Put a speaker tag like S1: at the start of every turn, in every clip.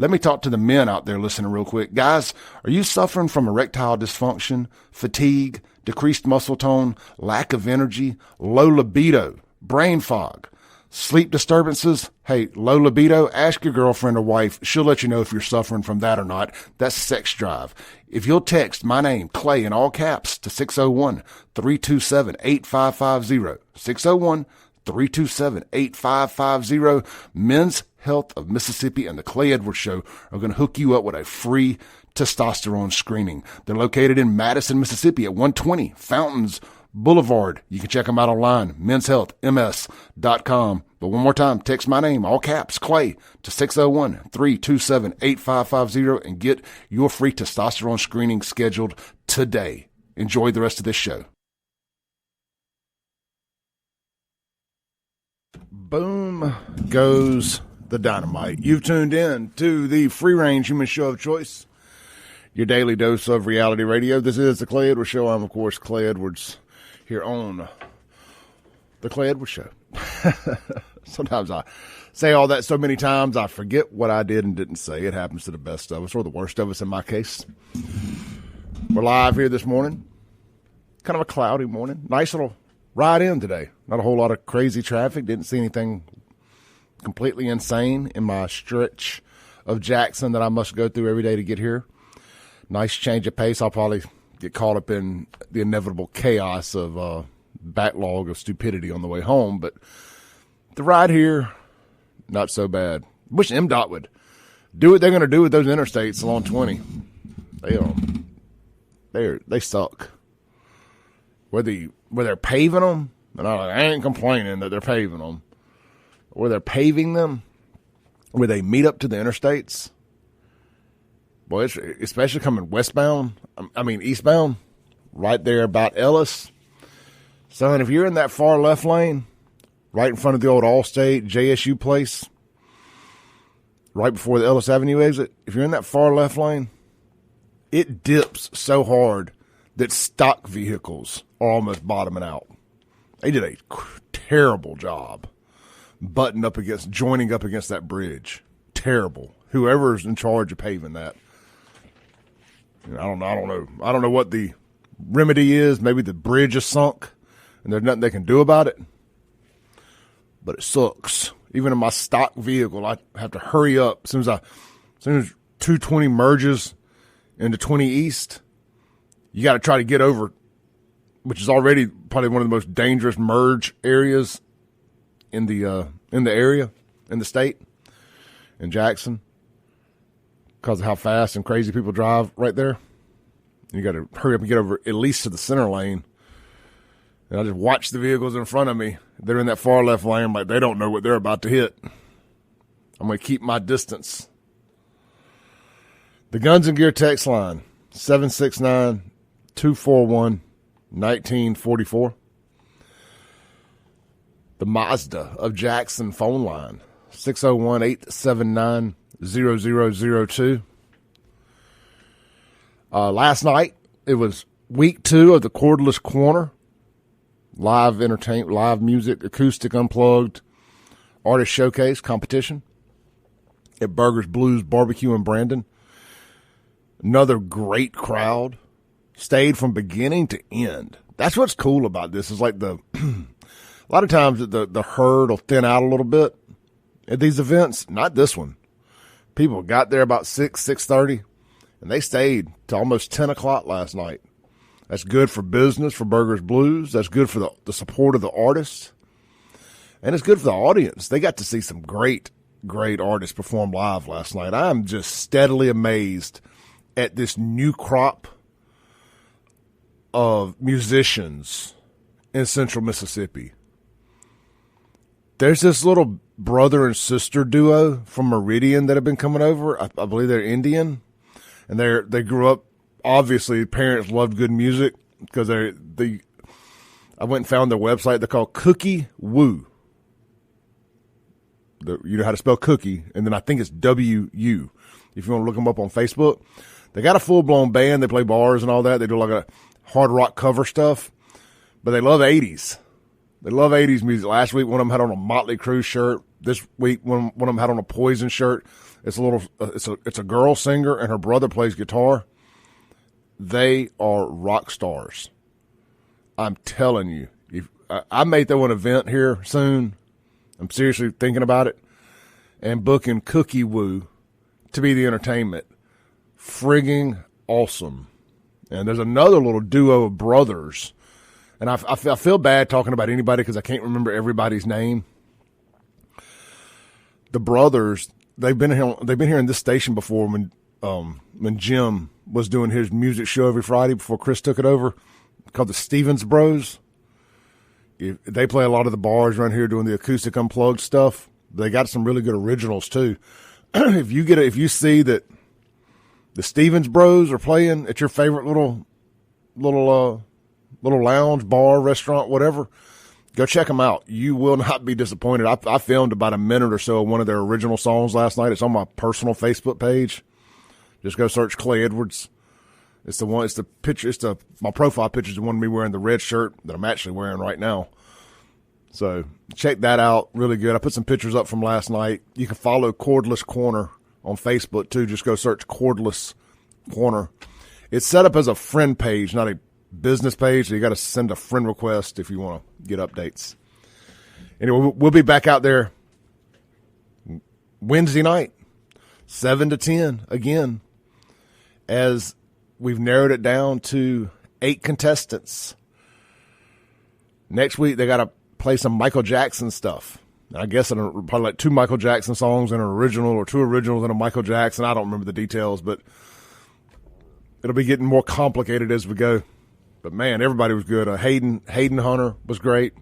S1: Let me talk to the men out there listening real quick. Guys, are you suffering from erectile dysfunction, fatigue, decreased muscle tone, lack of energy, low libido, brain fog, sleep disturbances? Hey, low libido, ask your girlfriend or wife. She'll let you know if you're suffering from that or not. That's sex drive. If you'll text my name, Clay, in all caps to 601-327-8550, 601-327-8550, Men's Health of Mississippi and the Clay Edwards Show are going to hook you up with a free testosterone screening. They're located in Madison, Mississippi at 120 Fountains Boulevard. You can check them out online, menshealthms.com. But one more time, text my name, all caps, Clay, to 601-327-8550 and get your free testosterone screening scheduled today. Enjoy the rest of this show. Boom goes the dynamite. You've tuned in to the free-range human show of choice, your daily dose of reality radio. This is the Clay Edwards Show. I'm, of course, Clay Edwards, here on the Clay Edwards Show. Sometimes I say all that so many times I forget what I did and didn't say. It happens to the best of us, or the worst of us in my case. We're live here this morning. Kind of a cloudy morning. Nice little ride in today. Not a whole lot of crazy traffic. Didn't see anything completely insane in my stretch of Jackson that I must go through every day to get here. Nice change of pace. I'll probably get caught up in the inevitable chaos of backlog of stupidity on the way home, but the ride here, not so bad. Wish MDOT would do what they're going to do with those interstates along 20. They suck. Where they're paving them, and I ain't complaining that they're paving them, where they're paving them, where they meet up to the interstates. Boy, it's, especially coming eastbound, right there about Ellis. Son, if you're in that far left lane, right in front of the old Allstate JSU place, right before the Ellis Avenue exit, if you're in that far left lane, it dips so hard that stock vehicles are almost bottoming out. They did a terrible job joining up against that bridge. Terrible. Whoever's in charge of paving that. I don't know. I don't know what the remedy is. Maybe the bridge is sunk and there's nothing they can do about it. But it sucks. Even in my stock vehicle, I have to hurry up. As soon as 220 merges into 20 East, you got to try to get over, which is already probably one of the most dangerous merge areas in the area, in the state, in Jackson, because of how fast and crazy people drive right there. You got to hurry up and get over at least to the center lane. And I just watch the vehicles in front of me. They're in that far left lane. I'm like, they don't know what they're about to hit. I'm going to keep my distance. The Guns and Gear text line, 769-241-1944. The Mazda of Jackson phone line, 601-879-0002. Last night, it was week 2 of the Cordless Corner. Live entertainment, live music, acoustic, unplugged, artist showcase competition at Burgers Blues Barbecue in Brandon. Another great crowd. Stayed from beginning to end. That's what's cool about this. Is like a lot of times the herd will thin out a little bit at these events. Not this one. People got there about 6:30, and they stayed till almost 10 o'clock last night. That's good for business, for Burgers Blues. That's good for the support of the artists. And it's good for the audience. They got to see some great, great artists perform live last night. I'm just steadily amazed at this new crop of musicians in central Mississippi. There's this little brother and sister duo from Meridian that have been coming over. I believe they're Indian. And they grew up. Obviously, parents loved good music because I went and found their website. They're called Cookie Woo. You know how to spell cookie, and then I think it's W-U. If you want to look them up on Facebook, they got a full-blown band. They play bars and all that. They do like a hard rock cover stuff, but they love 80s. They love 80s music. Last week, one of them had on a Motley Crue shirt. This week, one of them had on a Poison shirt. It's a girl singer, and her brother plays guitar. They are rock stars. I'm telling you. I may throw an event here soon. I'm seriously thinking about it. And booking Cookie Woo to be the entertainment. Frigging awesome. And there's another little duo of brothers. And I feel bad talking about anybody because I can't remember everybody's name. The brothers, they've been here in this station before when Jim was doing his music show every Friday before Chris took it over, called the Stevens Bros. They play a lot of the bars around here doing the acoustic unplugged stuff. They got some really good originals too. If you see that the Stevens Bros are playing at your favorite little lounge, bar, restaurant, whatever, go check them out. You will not be disappointed. I filmed about a minute or so of one of their original songs last night. It's on my personal Facebook page. Just go search Clay Edwards. It's the picture. My profile picture is the one of me wearing the red shirt that I'm actually wearing right now. So check that out. Really good. I put some pictures up from last night. You can follow Cordless Corner on Facebook too. Just go search Cordless Corner. It's set up as a friend page, not a business page. So you got to send a friend request if you want to get updates. Anyway, we'll be back out there Wednesday night, 7 to 10 again, as we've narrowed it down to 8 contestants. Next week, they got to play some Michael Jackson stuff. I guess probably like 2 Michael Jackson songs and an original, or 2 originals and a Michael Jackson. I don't remember the details, but it'll be getting more complicated as we go. But, man, everybody was good. Hayden Hunter was great.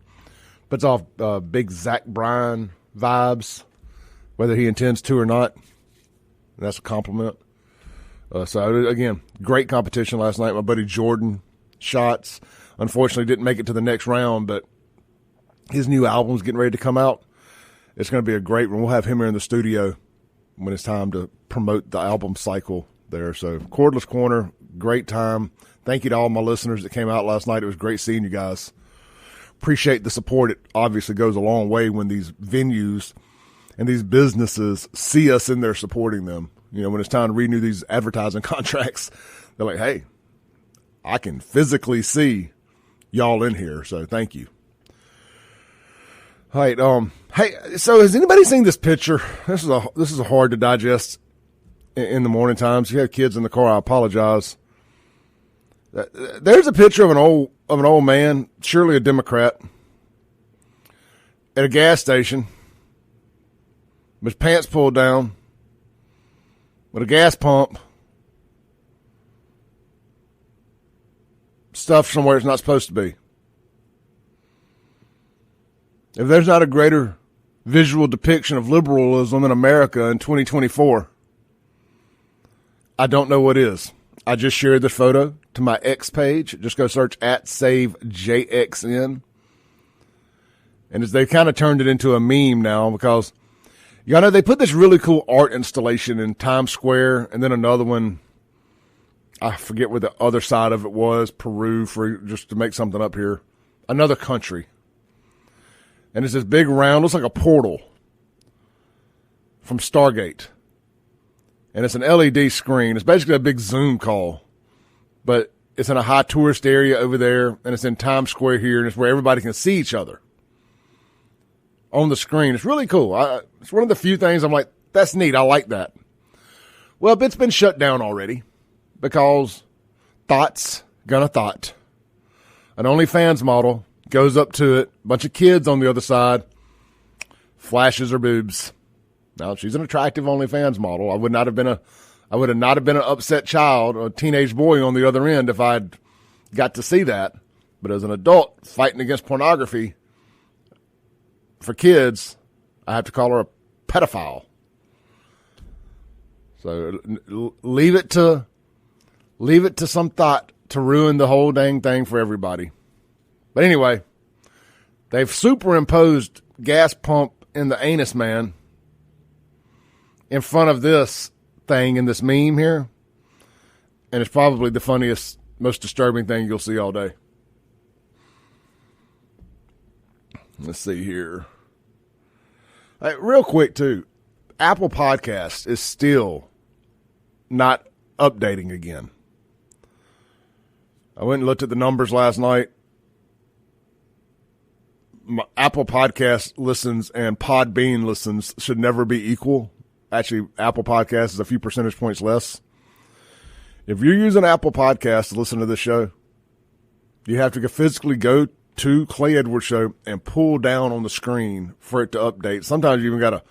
S1: Puts off big Zach Bryan vibes, whether he intends to or not. That's a compliment. So, again, great competition last night. My buddy Jordan Shots unfortunately didn't make it to the next round, but his new album's getting ready to come out. It's going to be a great one. We'll have him here in the studio when it's time to promote the album cycle there. So, Cordless Corner, great time. Thank you to all my listeners that came out last night. It was great seeing you guys. Appreciate the support. It obviously goes a long way when these venues and these businesses see us in there supporting them. You know, when it's time to renew these advertising contracts, they're like, hey, I can physically see y'all in here, so thank you. All right, hey, so has anybody seen this picture? This is hard to digest in the morning times. If you have kids in the car, I apologize. There's a picture of an old man, surely a Democrat, at a gas station, with his pants pulled down, with a gas pump, stuff somewhere it's not supposed to be. If there's not a greater visual depiction of liberalism in America in 2024, I don't know what is. I just shared this photo to my X page. Just go search @SaveJXN. And as they kind of turned it into a meme now, because y'all know they put this really cool art installation in Times Square, and then another one, I forget where the other side of it was, Peru, for just to make something up here. Another country. And it's this big round, looks like a portal from Stargate. And it's an LED screen. It's basically a big Zoom call. But it's in a high tourist area over there, and it's in Times Square here, and it's where everybody can see each other on the screen. It's really cool. It's one of the few things I'm like, that's neat. I like that. Well, it's been shut down already because thoughts gonna thought. An OnlyFans model goes up to it, a bunch of kids on the other side, flashes her boobs. Now, she's an attractive OnlyFans model. I would not have been an upset child or a teenage boy on the other end if I'd got to see that. But as an adult fighting against pornography for kids, I have to call her a pedophile. So leave it to some thought to ruin the whole dang thing for everybody. But anyway, they've superimposed gas pump in the anus man in front of this thing in this meme here. And it's probably the funniest, most disturbing thing you'll see all day. Let's see here. Real quick, too. Apple Podcast is still not updating again. I went and looked at the numbers last night. My Apple Podcast listens and Podbean listens should never be equal. Actually, Apple Podcast is a few percentage points less. If you're using Apple Podcast to listen to this show, you have to physically go to Clay Edwards Show and pull down on the screen for it to update. Sometimes you even got to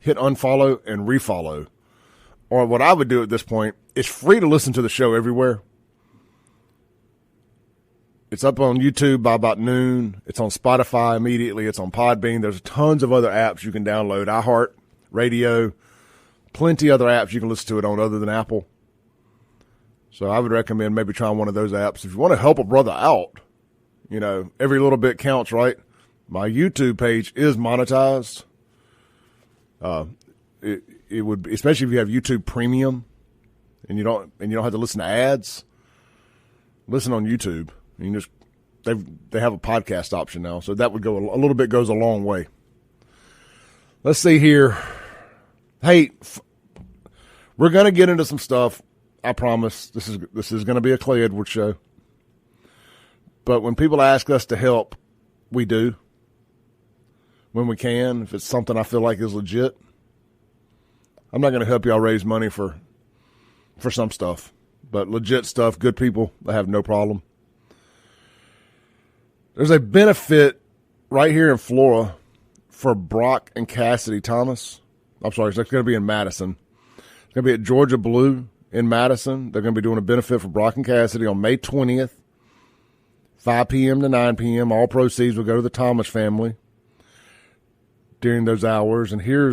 S1: hit unfollow and refollow. Or what I would do at this point, it's free to listen to the show everywhere. It's up on YouTube by about noon. It's on Spotify immediately. It's on Podbean. There's tons of other apps you can download. iHeart Radio, plenty other apps you can listen to it on other than Apple. So I would recommend maybe trying one of those apps. If you want to help a brother out, you know, every little bit counts, right? My YouTube page is monetized. It would, especially if you have YouTube Premium and you don't have to listen to ads. Listen on YouTube. You can just they have a podcast option now, so that would go a little bit, goes a long way. Let's see here. Hey, we're gonna get into some stuff. I promise. This is gonna be a Clay Edwards show. But when people ask us to help, we do. When we can, if it's something I feel like is legit. I'm not gonna help y'all raise money for some stuff, but legit stuff, good people, I have no problem. There's a benefit right here in Florida for Brock and Cassidy Thomas. I'm sorry, it's going to be in Madison. It's going to be at Georgia Blue in Madison. They're going to be doing a benefit for Brock and Cassidy on May 20th, 5 p.m. to 9 p.m. All proceeds will go to the Thomas family during those hours. And I'm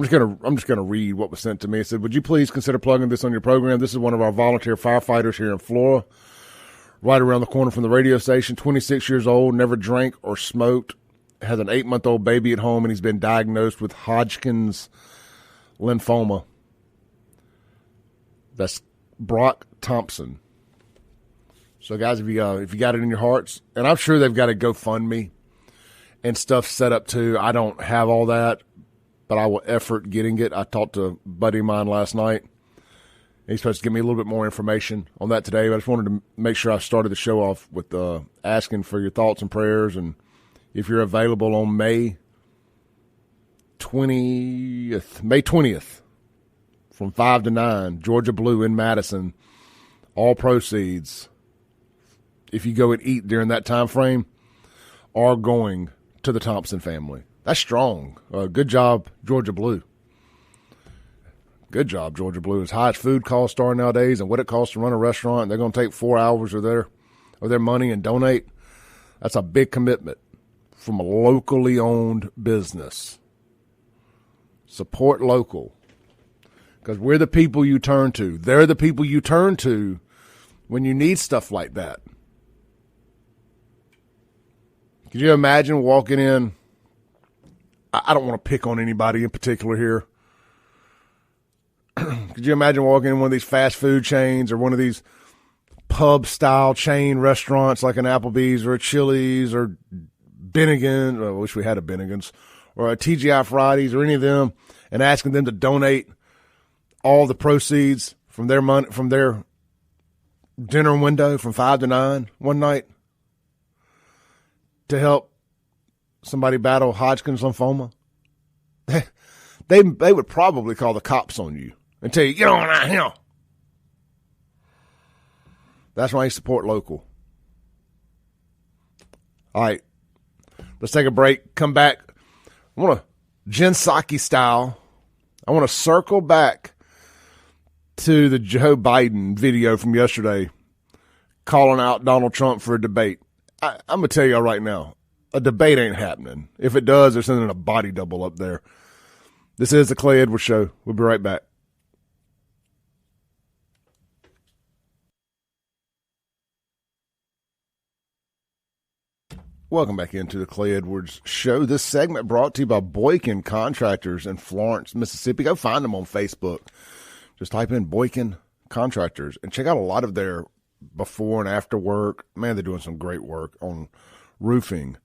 S1: just going to read what was sent to me. It said, "Would you please consider plugging this on your program? This is one of our volunteer firefighters here in Florida. Right around the corner from the radio station, 26 years old, never drank or smoked, has an 8-month-old baby at home, and he's been diagnosed with Hodgkin's lymphoma." That's Brock Thompson. So, guys, if you got it in your hearts, and I'm sure they've got a GoFundMe and stuff set up too. I don't have all that, but I will effort getting it. I talked to a buddy of mine last night. He's supposed to give me a little bit more information on that today, but I just wanted to make sure I started the show off with asking for your thoughts and prayers. And if you're available on May 20th, from 5 to 9, Georgia Blue in Madison, all proceeds, if you go and eat during that time frame, are going to the Thompson family. That's strong. Good job, Georgia Blue. Good job, Georgia Blue. As high as food costs are nowadays and what it costs to run a restaurant, they're going to take 4 hours of their money and donate. That's a big commitment from a locally owned business. Support local, because we're the people you turn to. They're the people you turn to when you need stuff like that. Could you imagine walking in? I don't want to pick on anybody in particular here. Could you imagine walking in one of these fast food chains or one of these pub-style chain restaurants like an Applebee's or a Chili's or Bennigan? I wish we had a Bennigan's. Or a TGI Fridays or any of them, and asking them to donate all the proceeds from their money, from their dinner window from 5 to 9 one night to help somebody battle Hodgkin's lymphoma. They would probably call the cops on you and tell you, "Get on out here." That's why you support local. All right, let's take a break. Come back. I want to, Jen Psaki style, I want to circle back to the Joe Biden video from yesterday calling out Donald Trump for a debate. I'm going to tell y'all right now, a debate ain't happening. If it does, they're sending a body double up there. This is the Clay Edwards Show. We'll be right back. Welcome back into the Clay Edwards Show. This segment brought to you by Boykin Contractors in Florence, Mississippi. Go find them on Facebook. Just type in Boykin Contractors and check out a lot of their before and after work. Man, they're doing some great work on roofing,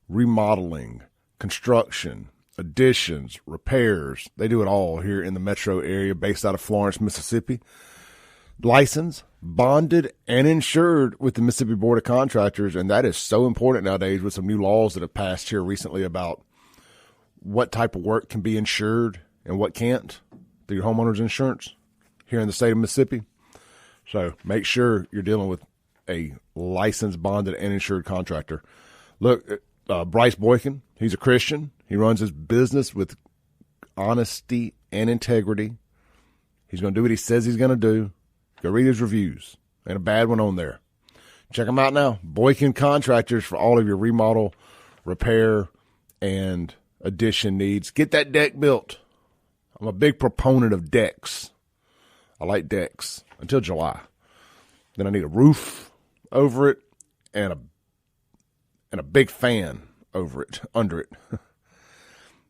S1: remodeling, construction, additions, repairs. They do it all here in the metro area based out of Florence, Mississippi. Licensed, bonded, and insured with the Mississippi Board of Contractors, and that is so important nowadays with some new laws that have passed here recently about what type of work can be insured and what can't through your homeowner's insurance here in the state of Mississippi. So make sure you're dealing with a licensed, bonded, and insured contractor. Look, Bryce Boykin, he's a Christian. He runs his business with honesty and integrity. He's going to do what he says he's going to do. Go read his reviews. Ain't a bad one on there. Check him out now. Boykin Contractors for all of your remodel, repair, and addition needs. Get that deck built. I'm a big proponent of decks. I like decks until July. Then I need a roof over it and a big fan over it, under it.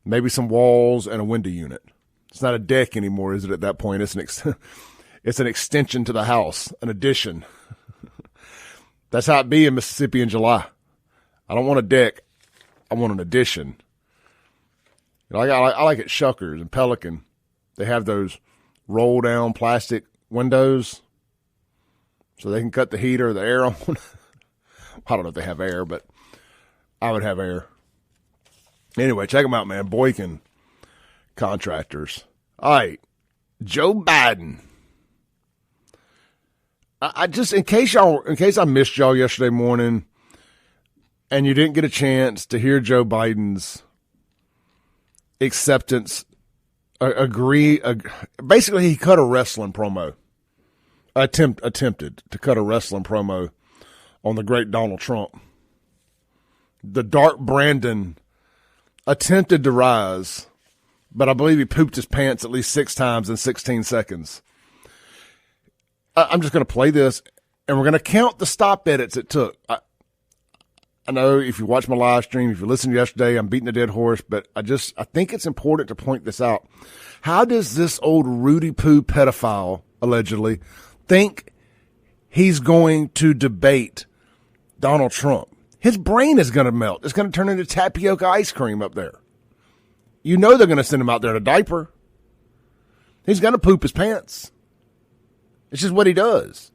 S1: Maybe some walls and a window unit. It's not a deck anymore, is it, at that point? It's an extension to the house, an addition. That's how it be in Mississippi in July. I don't want a deck. I want an addition. You know, I like at Shuckers and Pelican. They have those roll-down plastic windows so they can cut the heat or the air on. I don't know if they have air, but I would have air. Anyway, check them out, man. Boykin Contractors. All right, Joe Biden. I just, in case I missed y'all yesterday morning and you didn't get a chance to hear Joe Biden's acceptance, basically he cut a wrestling promo, attempted to cut a wrestling promo on the great Donald Trump. The Dark Brandon attempted to rise, but I believe he pooped his pants at least 6 times in 16 seconds. I'm just going to play this, and we're going to count the stop edits it took. I know if you watch my live stream, if you listened yesterday, I'm beating a dead horse, but I think it's important to point this out. How does this old Rudy Poo pedophile, allegedly, think he's going to debate Donald Trump? His brain is going to melt. It's going to turn into tapioca ice cream up there. You know they're going to send him out there in a diaper. He's going to poop his pants. It's just what he does.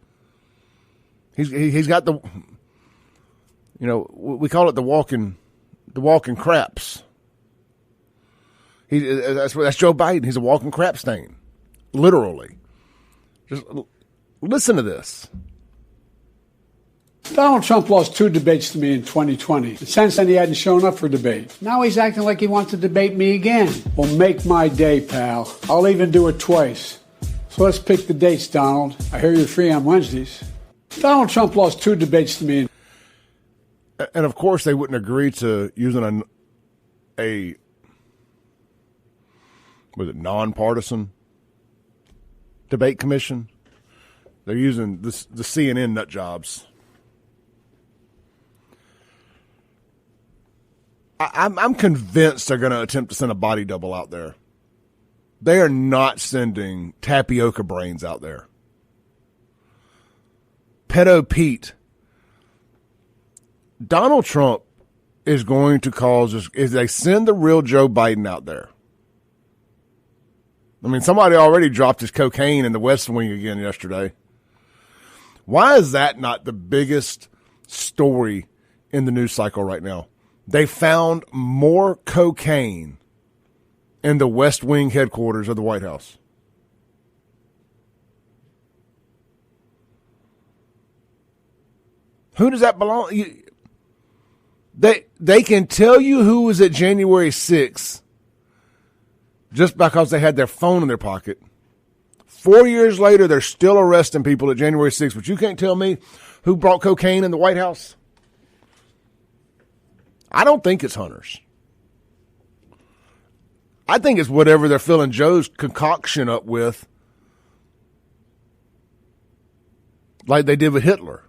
S1: He's got the, you know, we call it the walking craps. That's Joe Biden. He's a walking crap stain, literally. Just listen to this.
S2: Donald Trump lost 2 debates to me in 2020. And since then, he hadn't shown up for debate. Now he's acting like he wants to debate me again. Well, make my day, pal. I'll even do it twice. So let's pick the dates, Donald. I hear you're free on Wednesdays. Donald Trump lost 2 debates to me.
S1: And of course, they wouldn't agree to using a nonpartisan debate commission. They're using the CNN nut jobs. I'm convinced they're going to attempt to send a body double out there. They are not sending tapioca brains out there. Pedo Pete. Donald Trump is going to cause this, if they send the real Joe Biden out there. I mean, somebody already dropped his cocaine in the West Wing again yesterday. Why is that not the biggest story in the news cycle right now? They found more cocaine in the West Wing headquarters of the White House. Who does that belong? They can tell you who was at January 6th just because they had their phone in their pocket. 4 years later, they're still arresting people at January 6th, but you can't tell me who brought cocaine in the White House? I don't think it's hunters. I think it's whatever they're filling Joe's concoction up with, like they did with Hitler.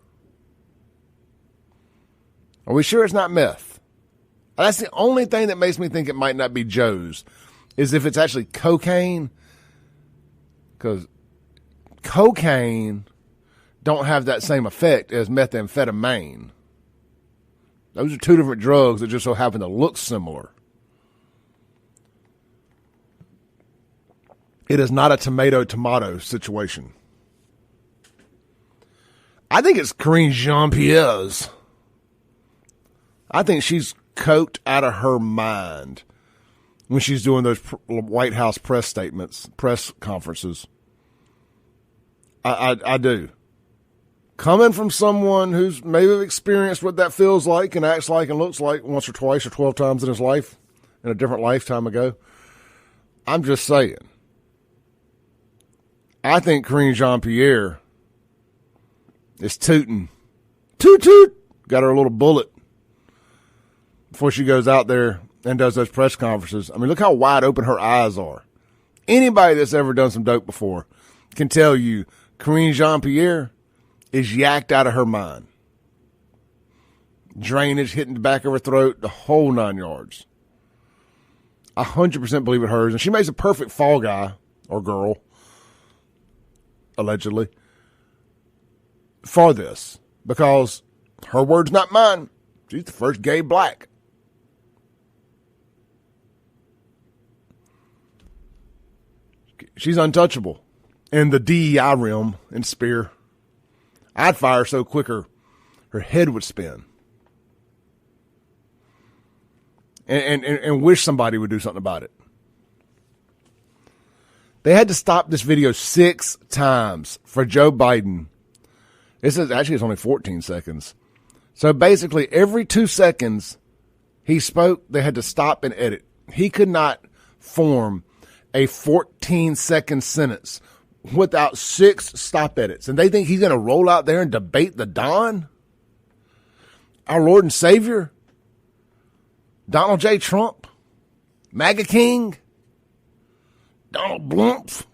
S1: Are we sure it's not meth? That's the only thing that makes me think it might not be Joe's, is if it's actually cocaine, because cocaine don't have that same effect as methamphetamine. Those are 2 different drugs that just so happen to look similar. It is not a tomato situation. I think it's Karine Jean-Pierre's. I think she's coked out of her mind when she's doing those White House press statements, press conferences. I do. Coming from someone who's maybe experienced what that feels like and acts like and looks like once or twice or 12 times in his life, in a different lifetime ago, I'm just saying. I think Karine Jean-Pierre is tooting. Toot toot. Got her a little bullet before she goes out there and does those press conferences. I mean, look how wide open her eyes are. Anybody that's ever done some dope before can tell you Karine Jean-Pierre is yacked out of her mind. Drainage hitting the back of her throat, the whole 9 yards. 100% believe it hers. And she makes a perfect fall guy or girl, allegedly, for this. Because her word's not mine. She's the first gay black. She's untouchable in the DEI realm and spear. I'd fire so quicker her head would spin. And wish somebody would do something about it. They had to stop this video 6 times for Joe Biden. It's only 14 seconds. So basically every 2 seconds he spoke, they had to stop and edit. He could not form a 14-second sentence without 6 stop edits. And they think he's going to roll out there and debate the Don? Our Lord and Savior? Donald J. Trump? MAGA King? Donald Blumpf?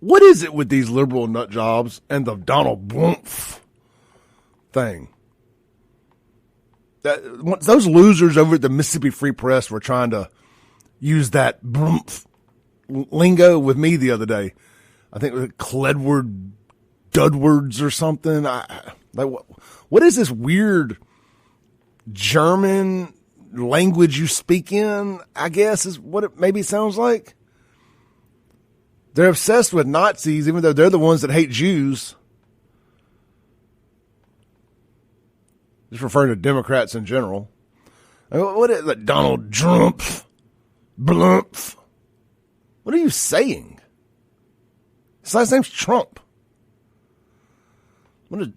S1: What is it with these liberal nut jobs and the Donald Blumpf thing? Those losers over at the Mississippi Free Press were trying to use that Blumpf lingo with me the other day. I think it was Cledward Dudwards or something. What is this weird German language you speak in, I guess, is what it maybe sounds like. They're obsessed with Nazis, even though they're the ones that hate Jews. Just referring to Democrats in general. I mean, what is it? Donald Trump? Blumpf? What are you saying? His last name's Trump. What is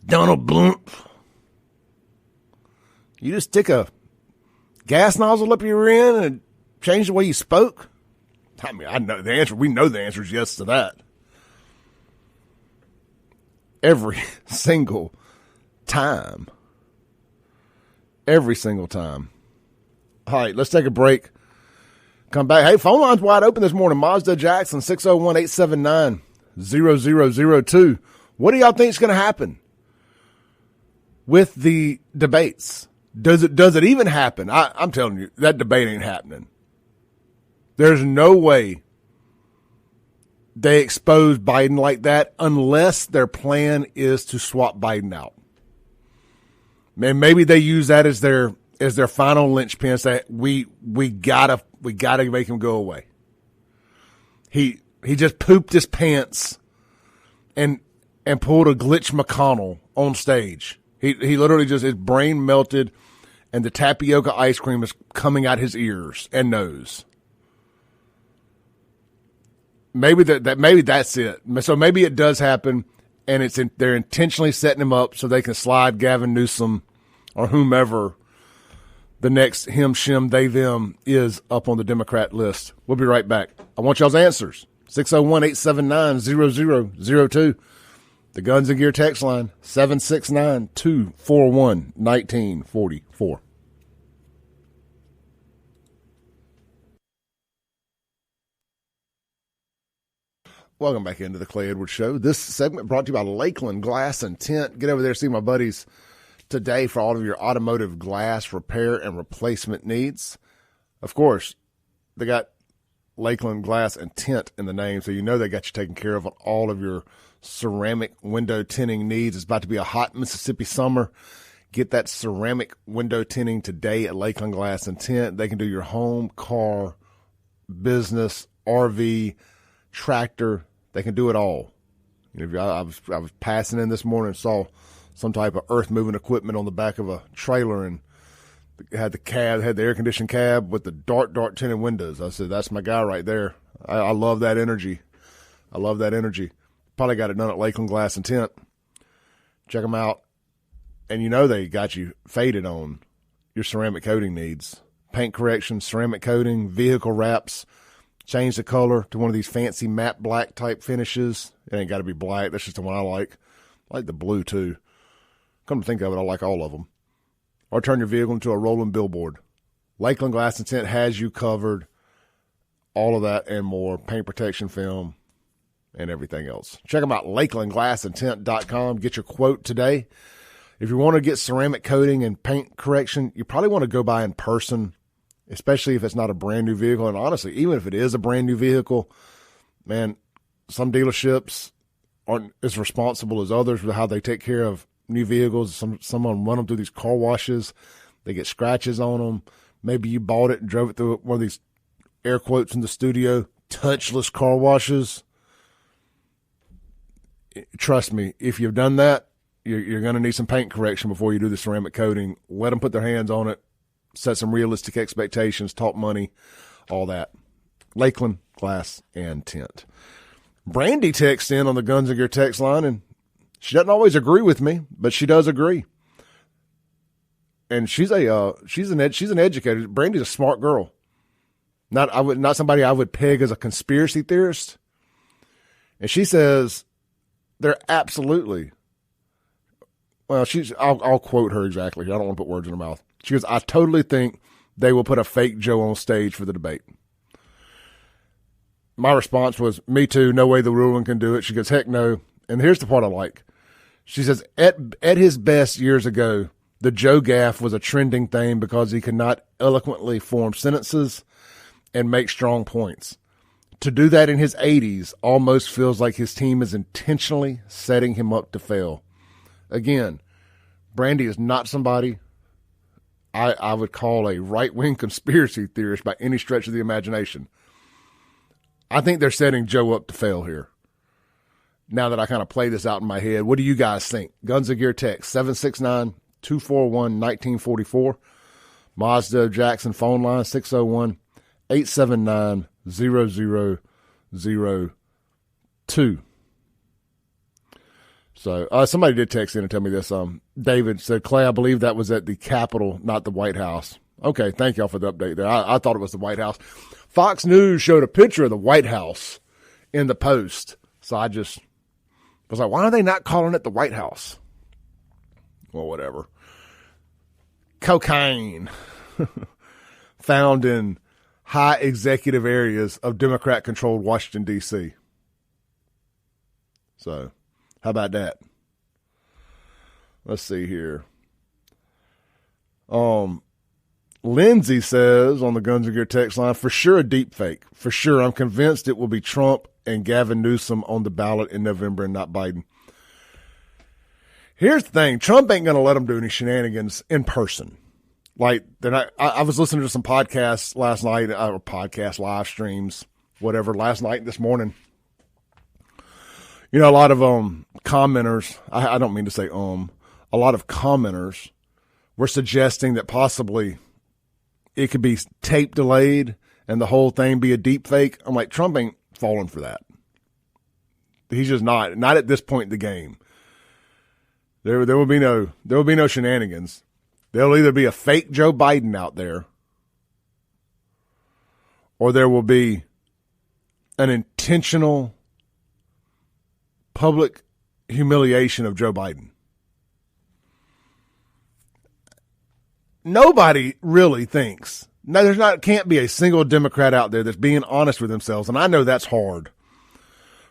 S1: Donald Blumpf? You just stick a gas nozzle up your rear end and change the way you spoke? I mean, I know the answer. We know the answer is yes to that. Every single time. Every single time. All right, let's take a break. Come back. Hey, phone line's wide open this morning. Mazda Jackson, 601-879-0002. What do y'all think is going to happen with the debates? Does it even happen? I'm telling you, that debate ain't happening. There's no way they expose Biden like that unless their plan is to swap Biden out. And maybe they use that as their final linchpin. Say we gotta make him go away. He just pooped his pants and pulled a Glitch McConnell on stage. He literally just, his brain melted and the tapioca ice cream is coming out his ears and nose. Maybe maybe that's it. So maybe it does happen, and they're intentionally setting him up so they can slide Gavin Newsom or whomever the next him, shim, they, them is up on the Democrat list. We'll be right back. I want y'all's answers. 601-879-0002. The Guns and Gear text line, 769-241-1944. Welcome back into the Clay Edwards Show. This segment brought to you by Lakeland Glass and Tint. Get over there, see my buddies today for all of your automotive glass repair and replacement needs. Of course, they got Lakeland Glass and Tint in the name, so you know they got you taken care of on all of your ceramic window tinting needs. It's about to be a hot Mississippi summer. Get that ceramic window tinting today at Lakeland Glass and Tint. They can do your home, car, business, RV, tractor. They can do it all. I was passing in this morning and saw some type of earth moving equipment on the back of a trailer, and it had the air conditioned cab with the dark tinted windows. I said, that's my guy right there. I love that energy. Probably got it done at Lakeland Glass and Tint. Check them out. And they got you faded on your ceramic coating needs. Paint correction, ceramic coating, vehicle wraps. Change the color to one of these fancy matte black type finishes. It ain't got to be black. That's just the one I like. I like the blue too. Come to think of it, I like all of them. Or turn your vehicle into a rolling billboard. Lakeland Glass and Tint has you covered. All of that and more. Paint protection film and everything else. Check them out, lakelandglassandtint.com. Get your quote today. If you want to get ceramic coating and paint correction, you probably want to go by in person, especially if it's not a brand new vehicle. And honestly, even if it is a brand new vehicle, man, some dealerships aren't as responsible as others with how they take care of new vehicles. Some of them run them through these car washes. They get scratches on them. Maybe you bought it and drove it through one of these, air quotes in the studio, touchless car washes. Trust me, if you've done that, you're going to need some paint correction before you do the ceramic coating. Let them put their hands on it. Set some realistic expectations, talk money, all that. Lakeland Glass and Tint. Brandy texts in on the Guns and Gear text line, and she doesn't always agree with me, but she does agree. And she's an educator. Brandy's a smart girl. Not somebody I would peg as a conspiracy theorist. And she says they're absolutely. Well, I'll quote her exactly. I don't want to put words in her mouth. She goes, I totally think they will put a fake Joe on stage for the debate. My response was, me too. No way the ruling can do it. She goes, heck no. And here's the part I like. She says, at his best years ago, the Joe Gaff was a trending thing because he could not eloquently form sentences and make strong points. To do that in his 80s almost feels like his team is intentionally setting him up to fail. Again, Brandy is not somebody I would call a right-wing conspiracy theorist by any stretch of the imagination. I think they're setting Joe up to fail here. Now that I kind of play this out in my head, what do you guys think? Guns and Gear text, 769-241-1944. Mazda Jackson phone line, 601-879-0002. So somebody did text in and tell me this. David said, Clay, I believe that was at the Capitol, not the White House. Okay, thank y'all for the update there. I thought it was the White House. Fox News showed a picture of the White House in the post. So I just was like, why are they not calling it the White House? Well, whatever. Cocaine found in high executive areas of Democrat-controlled Washington, D.C. So how about that? Let's see here. Lindsay says on the Guns and Gear text line, for sure a deep fake. For sure, I'm convinced it will be Trump and Gavin Newsom on the ballot in November and not Biden. Here's the thing. Trump ain't going to let them do any shenanigans in person. Like, I was listening to some podcasts last night, podcast live streams, whatever, last night and this morning. You know, a lot of commenters, I don't mean to say a lot of commenters were suggesting that possibly it could be tape delayed and the whole thing be a deep fake. I'm like, Trump ain't falling for that. He's just not at this point in the game. There will be no shenanigans. There'll either be a fake Joe Biden out there, or there will be an intentional public humiliation of Joe Biden. Nobody really thinks. No, can't be a single Democrat out there that's being honest with themselves, and I know that's hard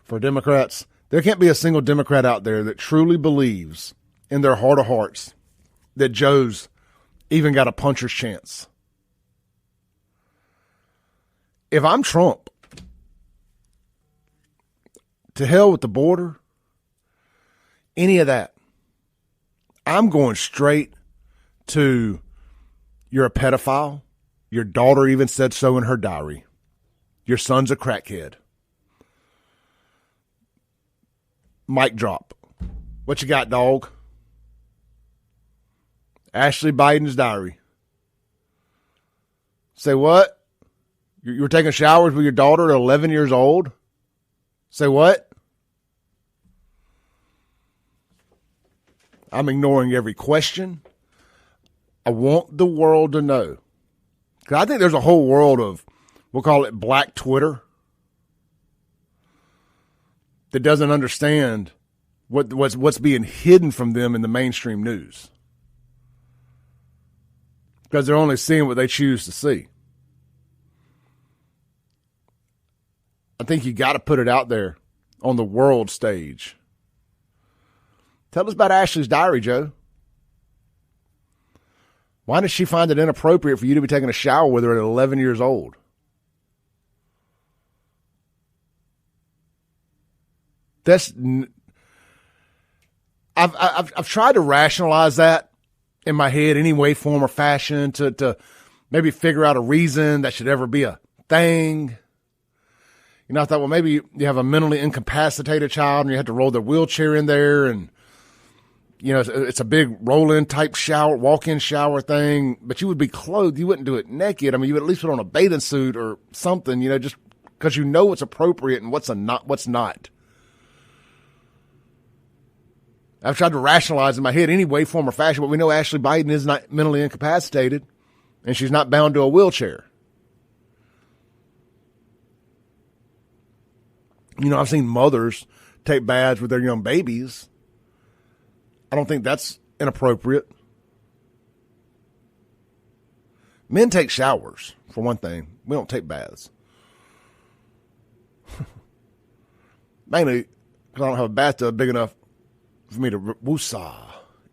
S1: for Democrats. There can't be a single Democrat out there that truly believes in their heart of hearts that Joe's even got a puncher's chance. If I'm Trump, to hell with the border, any of that, I'm going straight to you're a pedophile. Your daughter even said so in her diary. Your son's a crackhead. Mic drop. What you got, dog? Ashley Biden's diary. Say what? You were taking showers with your daughter at 11 years old? Say what? I'm ignoring every question. I want the world to know. Because I think there's a whole world of, we'll call it black Twitter, that doesn't understand what's being hidden from them in the mainstream news. Because they're only seeing what they choose to see. I think you got to put it out there on the world stage. Tell us about Ashley's diary, Joe. Why does she find it inappropriate for you to be taking a shower with her at 11 years old? I've tried to rationalize that in my head, any way, form, or fashion, to maybe figure out a reason that should ever be a thing. You know, I thought, well, maybe you have a mentally incapacitated child and you have to roll their wheelchair in there, and you know, it's a big roll-in type shower, walk-in shower thing, but you would be clothed. You wouldn't do it naked. I mean, you would at least put on a bathing suit or something, you know, just because you know what's appropriate and what's not. I've tried to rationalize in my head any way, form, or fashion, but we know Ashley Biden is not mentally incapacitated, and she's not bound to a wheelchair. You know, I've seen mothers take baths with their young babies. I don't think that's inappropriate. Men take showers, for one thing. We don't take baths. Mainly because I don't have a bathtub big enough for me to woosah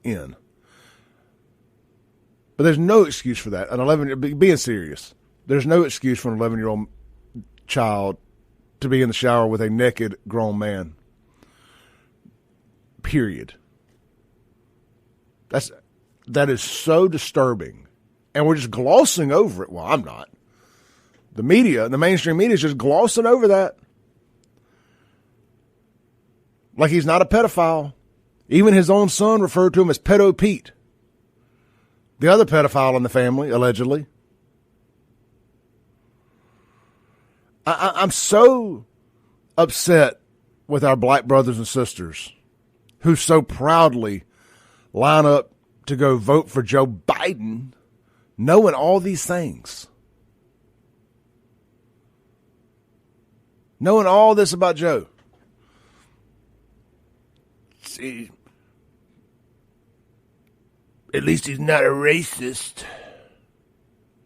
S1: in. But there's no excuse for that. Being serious, there's no excuse for an 11-year-old child to be in the shower with a naked grown man. Period. That is so disturbing. And we're just glossing over it. Well, I'm not. The media, the mainstream media is just glossing over that. Like he's not a pedophile. Even his own son referred to him as Pedo Pete. The other pedophile in the family, allegedly. I'm so upset with our black brothers and sisters who so proudly line up to go vote for Joe Biden, knowing all these things. Knowing all this about Joe. See, at least he's not a racist.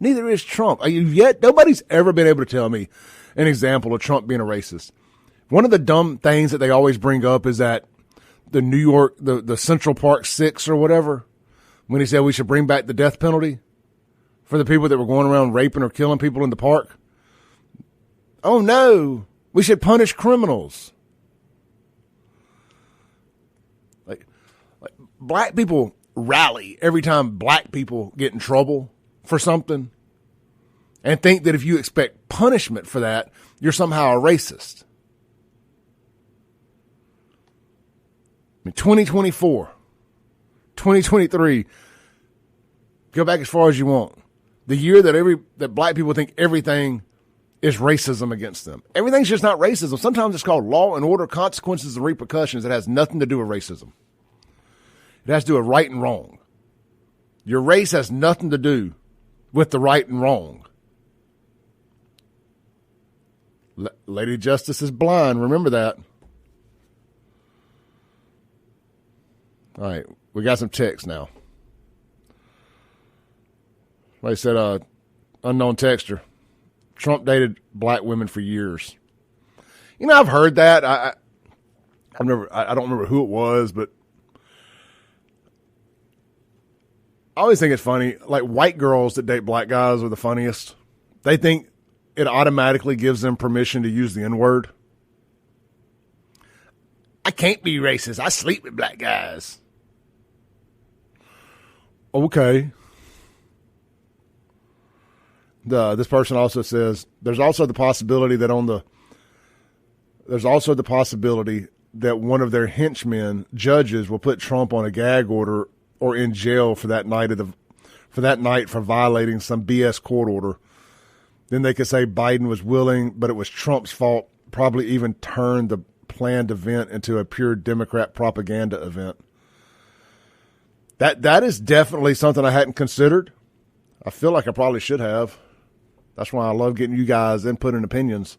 S1: Neither is Trump. Nobody's ever been able to tell me an example of Trump being a racist. One of the dumb things that they always bring up is that the New York, the Central Park 6 or whatever, when he said we should bring back the death penalty for the people that were going around raping or killing people in the park. Oh no, we should punish criminals. Like black people rally every time black people get in trouble for something and think that if you expect punishment for that, you're somehow a racist. I mean, 2024, 2023, go back as far as you want. The year that black people think everything is racism against them. Everything's just not racism. Sometimes it's called law and order, consequences and repercussions. It has nothing to do with racism. It has to do with right and wrong. Your race has nothing to do with the right and wrong. Lady Justice is blind. Remember that. All right. We got some texts now. Like I said, unknown texter. Trump dated black women for years. You know, I've heard that. I don't remember who it was, but I always think it's funny. Like white girls that date black guys are the funniest. They think it automatically gives them permission to use the N-word. I can't be racist. I sleep with black guys. Okay. This person also says there's also the possibility that one of their henchmen, judges, will put Trump on a gag order or in jail for that night for violating some BS court order. Then they could say Biden was willing, but it was Trump's fault. Probably even turned the planned event into a pure Democrat propaganda event. That is definitely something I hadn't considered. I feel like I probably should have. That's why I love getting you guys' input and opinions.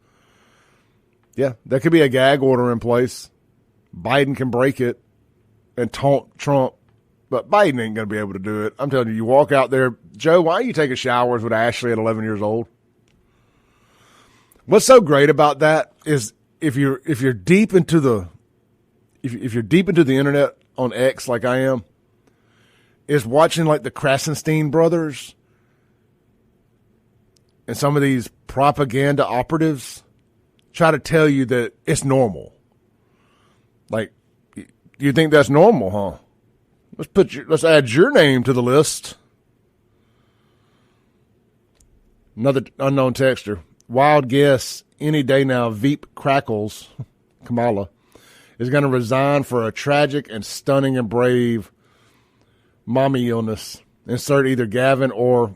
S1: Yeah, there could be a gag order in place. Biden can break it and taunt Trump, but Biden ain't going to be able to do it. I'm telling you, you walk out there. Joe, why are you taking showers with Ashley at 11 years old? What's so great about that is if you're deep into the internet on X like I am, is watching like the Krasenstein brothers and some of these propaganda operatives try to tell you that it's normal. Like, you think that's normal, huh? Let's add your name to the list. Another unknown texter. Wild guess, any day now, Veep Crackles, Kamala, is going to resign for a tragic and stunning and brave mommy illness. Insert either Gavin or ?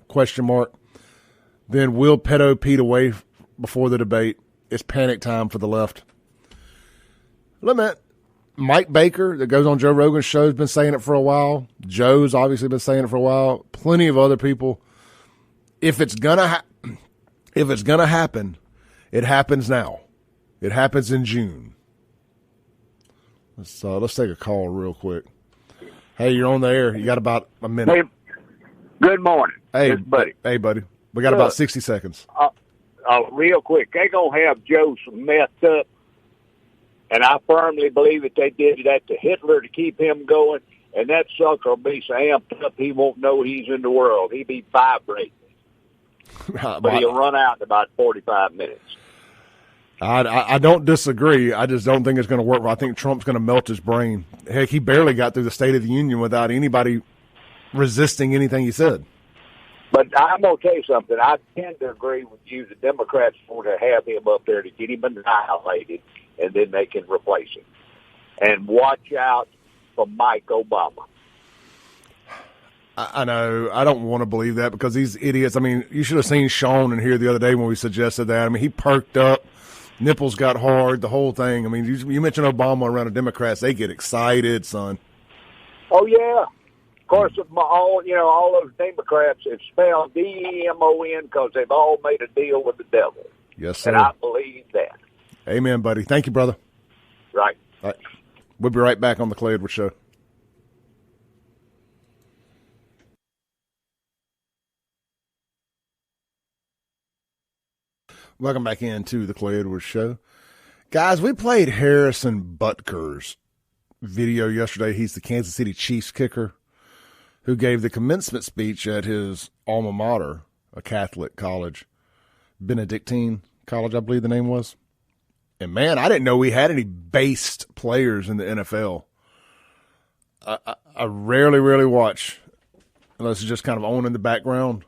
S1: Then will pedo Pete away before the debate. It's panic time for the left. Look, man, Mike Baker, that goes on Joe Rogan's show, has been saying it for a while. Joe's obviously been saying it for a while. Plenty of other people. If it's gonna happen, it happens now. It happens in June. Let's take a call real quick. Hey, you're on the air. You got about a minute.
S3: Hey, good morning.
S1: Hey,
S3: buddy.
S1: Hey, buddy. We got about 60 seconds.
S3: Real quick, they gonna have Joe messed up, and I firmly believe that they did that to Hitler to keep him going. And that sucker will be so amped up he won't know he's in the world. He'll be vibrating. But he'll run out in about 45 minutes.
S1: I don't disagree. I just don't think it's going to work. I think Trump's going to melt his brain. Heck, he barely got through the State of the Union without anybody resisting anything he said.
S3: But I'm going to tell you something. I tend to agree with you. The Democrats want to have him up there to get him annihilated, and then they can replace him. And watch out for Mike Obama.
S1: I know. I don't want to believe that because these idiots, I mean, you should have seen Sean in here the other day when we suggested that. I mean, he perked up, nipples got hard, the whole thing. I mean, you mentioned Obama around the Democrats. They get excited, son.
S3: Oh, yeah. Of course, all those Democrats, it's spelled DEMON because they've all made a deal with the devil.
S1: Yes, sir.
S3: And I believe that.
S1: Amen, buddy. Thank you, brother.
S3: Right.
S1: All right. We'll be right back on the Clay Edwards Show. Welcome back into the Clay Edwards Show. Guys, we played Harrison Butker's video yesterday. He's the Kansas City Chiefs kicker who gave the commencement speech at his alma mater, a Catholic college, Benedictine College, I believe the name was. And, man, I didn't know we had any based players in the NFL. I rarely watch, unless it's just kind of on in the background.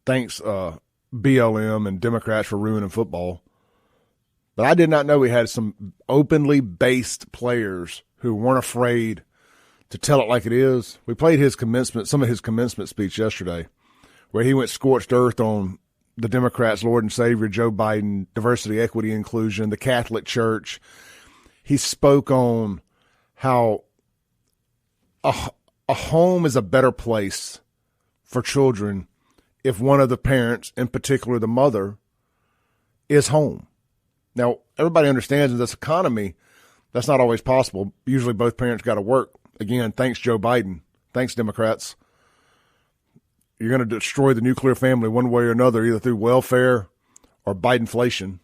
S1: Thanks, BLM and Democrats for ruining football. But I did not know we had some openly based players who weren't afraid to tell it like it is. We played some of his commencement speech yesterday, where he went scorched earth on the Democrats' Lord and Savior, Joe Biden, diversity, equity, inclusion, the Catholic Church. He spoke on how a home is a better place for children if one of the parents, in particular the mother, is home. Now, everybody understands in this economy, that's not always possible. Usually both parents got to work. Again, thanks, Joe Biden. Thanks, Democrats. You're going to destroy the nuclear family one way or another, either through welfare or Bidenflation.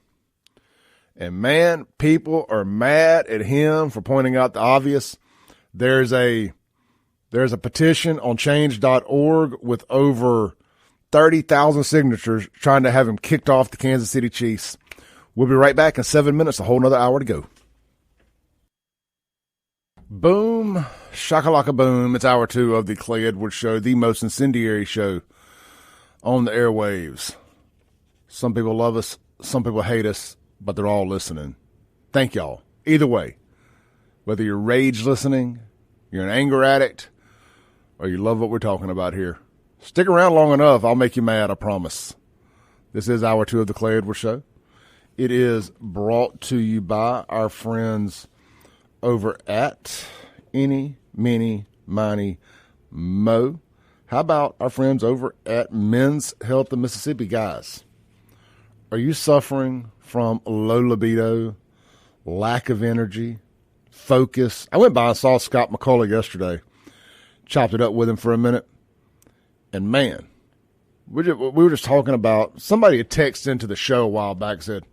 S1: And, man, people are mad at him for pointing out the obvious. There's a petition on change.org with over 30,000 signatures trying to have him kicked off the Kansas City Chiefs. We'll be right back in 7 minutes, a whole nother hour to go. Boom, shakalaka boom. It's hour 2 of the Clay Edwards Show, the most incendiary show on the airwaves. Some people love us, some people hate us, but they're all listening. Thank y'all. Either way, whether you're rage listening, you're an anger addict, or you love what we're talking about here, stick around long enough, I'll make you mad, I promise. This is Hour 2 of the Clay Edwards Show. It is brought to you by our friends over at Any, Mini, Miny, Mo. How about our friends over at Men's Health of Mississippi, guys? Are you suffering from low libido, lack of energy, focus? I went by and saw Scott McCullough yesterday, chopped it up with him for a minute, and man, we were just talking about, somebody had texted into the show a while back and said,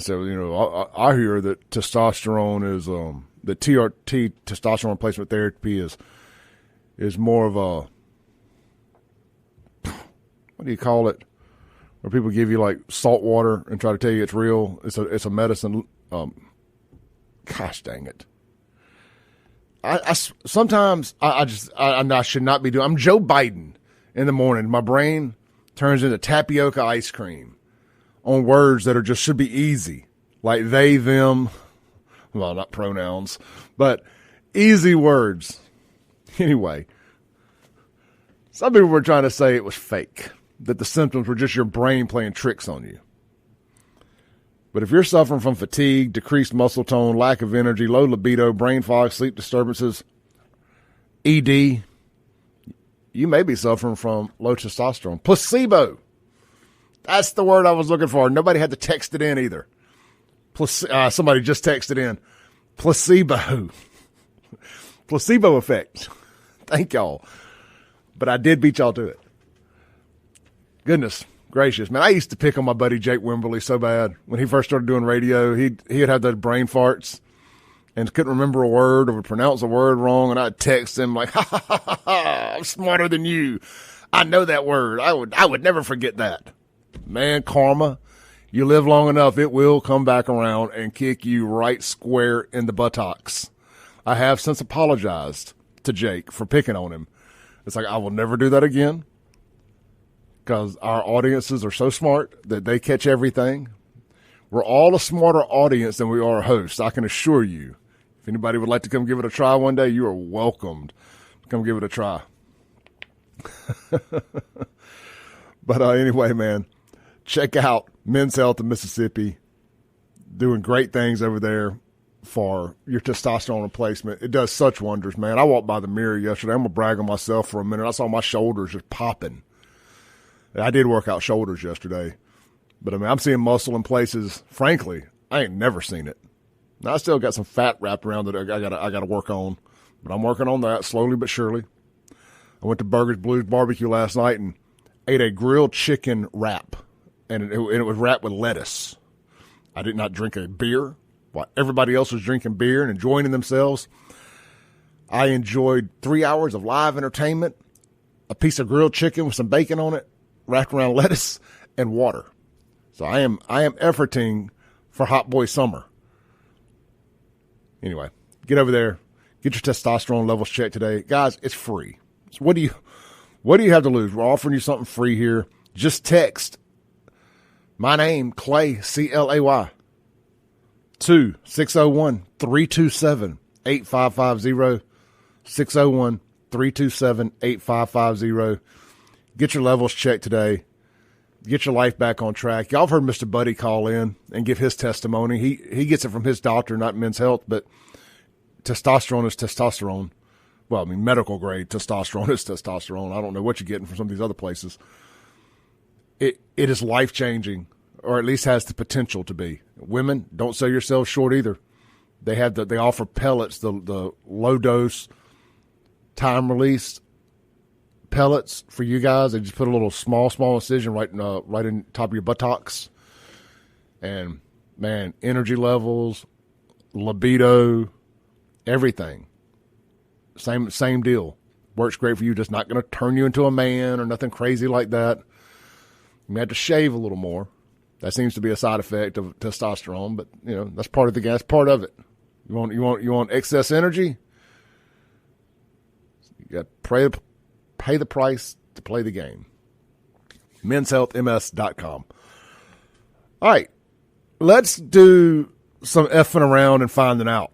S1: you know, I hear that testosterone is, the TRT, testosterone replacement therapy is more of a, what do you call it? Where people give you like salt water and try to tell you it's real. It's a medicine. Gosh dang it. Sometimes I should not be doing. I'm Joe Biden in the morning. My brain turns into tapioca ice cream on words that should be easy, like they, them. Well, not pronouns, but easy words. Anyway, some people were trying to say it was fake, that the symptoms were just your brain playing tricks on you. But if you're suffering from fatigue, decreased muscle tone, lack of energy, low libido, brain fog, sleep disturbances, ED, you may be suffering from low testosterone. Placebo. That's the word I was looking for. Nobody had to text it in either. Somebody just texted in. Placebo. Placebo effect. Thank y'all. But I did beat y'all to it. Goodness gracious, man. I used to pick on my buddy Jake Wimberly so bad. When he first started doing radio, he'd have those brain farts and couldn't remember a word or would pronounce a word wrong, and I'd text him like, ha, ha, ha, ha, ha, I'm smarter than you. I know that word. I would never forget that. Man, karma, you live long enough, it will come back around and kick you right square in the buttocks. I have since apologized to Jake for picking on him. It's like, I will never do that again, because our audiences are so smart that they catch everything. We're all a smarter audience than we are hosts, I can assure you. If anybody would like to come give it a try one day, you are welcomed to come give it a try. But anyway, man, check out Men's Health of Mississippi. Doing great things over there for your testosterone replacement. It does such wonders, man. I walked by the mirror yesterday. I'm going to brag on myself for a minute. I saw my shoulders just popping. I did work out shoulders yesterday. But, I mean, I'm seeing muscle in places, frankly, I ain't never seen it. Now, I still got some fat wrapped around that I got to work on. But I'm working on that slowly but surely. I went to Burgers Blues Barbecue last night and ate a grilled chicken wrap. And it was wrapped with lettuce. I did not drink a beer while everybody else was drinking beer and enjoying themselves. I enjoyed 3 hours of live entertainment, a piece of grilled chicken with some bacon on it, wrapped around lettuce, and water. So I am efforting for Hot Boy Summer. Anyway, get over there, get your testosterone levels checked today. Guys, it's free. So what do you have to lose? We're offering you something free here. Just text my name, Clay, C-L-A-Y, to 601-327-8550, 601-327-8550. Get your levels checked today. Get your life back on track. Y'all have heard Mr. Buddy call in and give his testimony. He gets it from his doctor, not Men's Health, but testosterone is testosterone. Well, I mean, medical grade testosterone is testosterone. I don't know what you're getting from some of these other places. It is life-changing, or at least has the potential to be. Women, don't sell yourselves short either. They offer pellets, the low-dose, time-release pellets for you guys. They just put a little small incision right in top of your buttocks. And, man, energy levels, libido, everything. Same deal. Works great for you. Just not going to turn you into a man or nothing crazy like that. You may have to shave a little more. That seems to be a side effect of testosterone, but you know that's part of the gas. Part of it. You want excess energy. You got to pay the price to play the game. menshealthms.com. All right, let's do some effing around and finding out.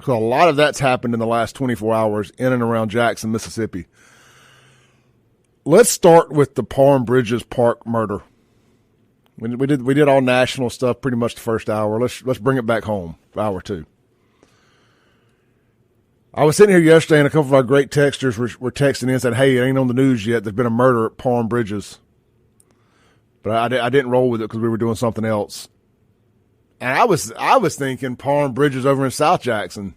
S1: A lot of that's happened in the last 24 hours in and around Jackson, Mississippi. Let's start with the Palm Bridges Park murder. We did all national stuff pretty much the first hour. Let's bring it back home for hour two. I was sitting here yesterday and a couple of our great texters were texting in and said, hey, it ain't on the news yet. There's been a murder at Palm Bridges. But I didn't roll with it because we were doing something else. And I was thinking Palm Bridges over in South Jackson,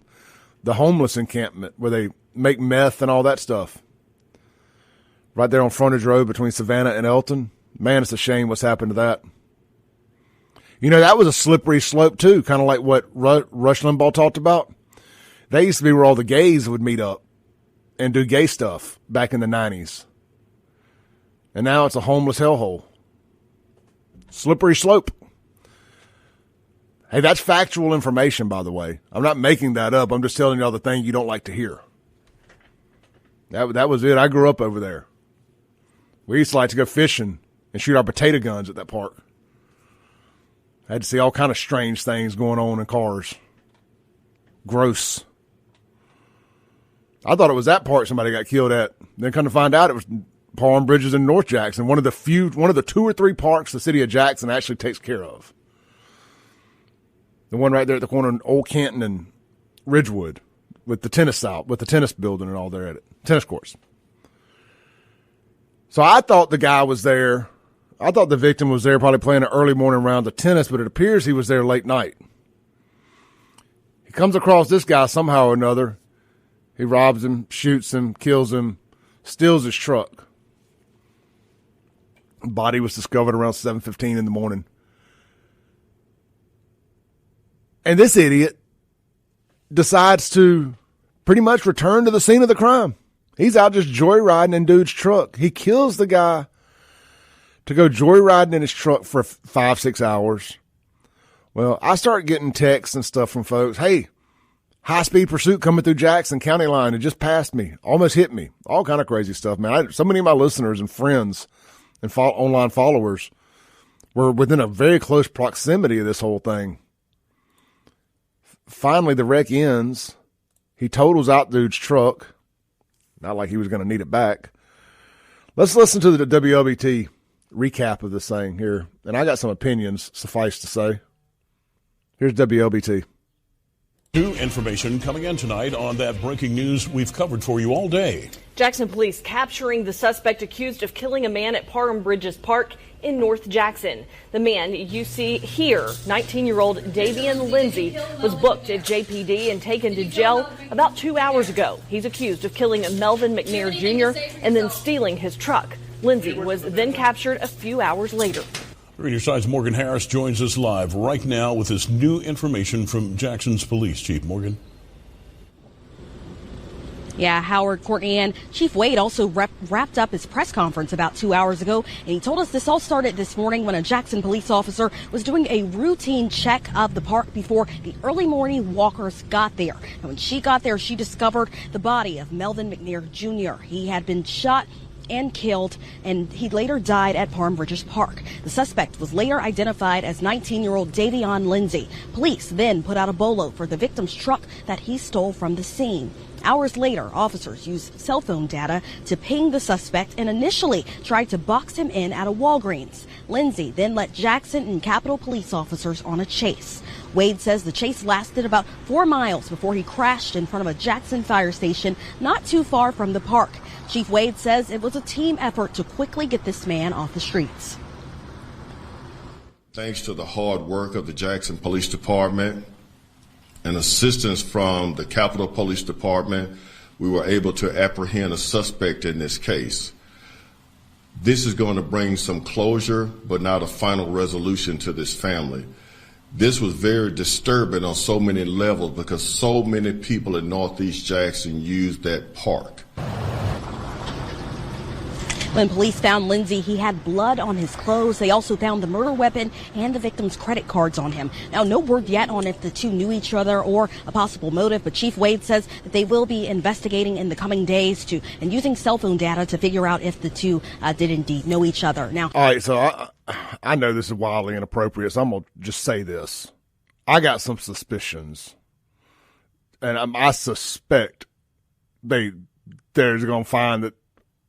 S1: the homeless encampment where they make meth and all that stuff. Right there on Frontage Road between Savannah and Elton. Man, it's a shame what's happened to that. You know, that was a slippery slope too, kind of like what Rush Limbaugh talked about. That used to be where all the gays would meet up and do gay stuff back in the 90s. And now it's a homeless hellhole. Slippery slope. Hey, that's factual information, by the way. I'm not making that up. I'm just telling y'all the thing you don't like to hear. That was it. I grew up over there. We used to like to go fishing and shoot our potato guns at that park. I had to see all kind of strange things going on in cars. Gross. I thought it was that park somebody got killed at. Then come to find out it was Palm Bridges in North Jackson, one of the 2 or 3 parks the city of Jackson actually takes care of. The one right there at the corner of Old Canton and Ridgewood with the tennis building and all there at it. Tennis courts. So I thought the guy was there. I thought the victim was there probably playing an early morning round of tennis, but it appears he was there late night. He comes across this guy somehow or another. He robs him, shoots him, kills him, steals his truck. Body was discovered around 7:15 in the morning. And this idiot decides to pretty much return to the scene of the crime. He's out just joyriding in dude's truck. He kills the guy to go joyriding in his truck for 5-6 hours. Well, I start getting texts and stuff from folks. Hey, high-speed pursuit coming through Jackson County line. It just passed me. Almost hit me. All kind of crazy stuff, man. So many of my listeners and friends and online followers were within a very close proximity of this whole thing. Finally, the wreck ends. He totals out dude's truck. Not like he was going to need it back. Let's listen to the WLBT recap of this thing here. And I got some opinions, suffice to say. Here's WLBT.
S4: New information coming in tonight on that breaking news we've covered for you all day.
S5: Jackson police capturing the suspect accused of killing a man at Palm Bridges Park in North Jackson. The man you see here, 19-year-old Davian Lindsay, was booked at JPD and taken to jail about 2 hours ago. He's accused of killing Melvin McNair Jr. and then stealing his truck. Lindsay was then captured a few hours later.
S4: Radio Side's Morgan Harris joins us live right now with this new information from Jackson's police chief. Morgan.
S6: Yeah, Howard, Courtney, and Chief Wade also wrapped up his press conference about 2 hours ago, and he told us this all started this morning when a Jackson police officer was doing a routine check of the park before the early morning walkers got there. And when she got there, she discovered the body of Melvin McNair Jr. He had been shot and killed, and he later died at Palm Bridges Park. The suspect was later identified as 19-year-old Davion Lindsay. Police then put out a bolo for the victim's truck that he stole from the scene. Hours later, officers used cell phone data to ping the suspect and initially tried to box him in at a Walgreens. Lindsay then led Jackson and Capitol police officers on a chase. Wade says the chase lasted about 4 miles before he crashed in front of a Jackson fire station not too far from the park. Chief Wade says it was a team effort to quickly get this man off the streets.
S7: Thanks to the hard work of the Jackson Police Department and assistance from the Capitol Police Department, we were able to apprehend a suspect in this case. This is going to bring some closure, but not a final resolution to this family. This was very disturbing on so many levels because so many people in Northeast Jackson use that park.
S6: When police found Lindsay, he had blood on his clothes. They also found the murder weapon and the victim's credit cards on him. Now, no word yet on if the two knew each other or a possible motive, but Chief Wade says that they will be investigating in the coming days and using cell phone data to figure out if the two did indeed know each other. Now,
S1: all right, so I know this is wildly inappropriate, so I'm going to just say this. I got some suspicions, and I suspect they're going to find that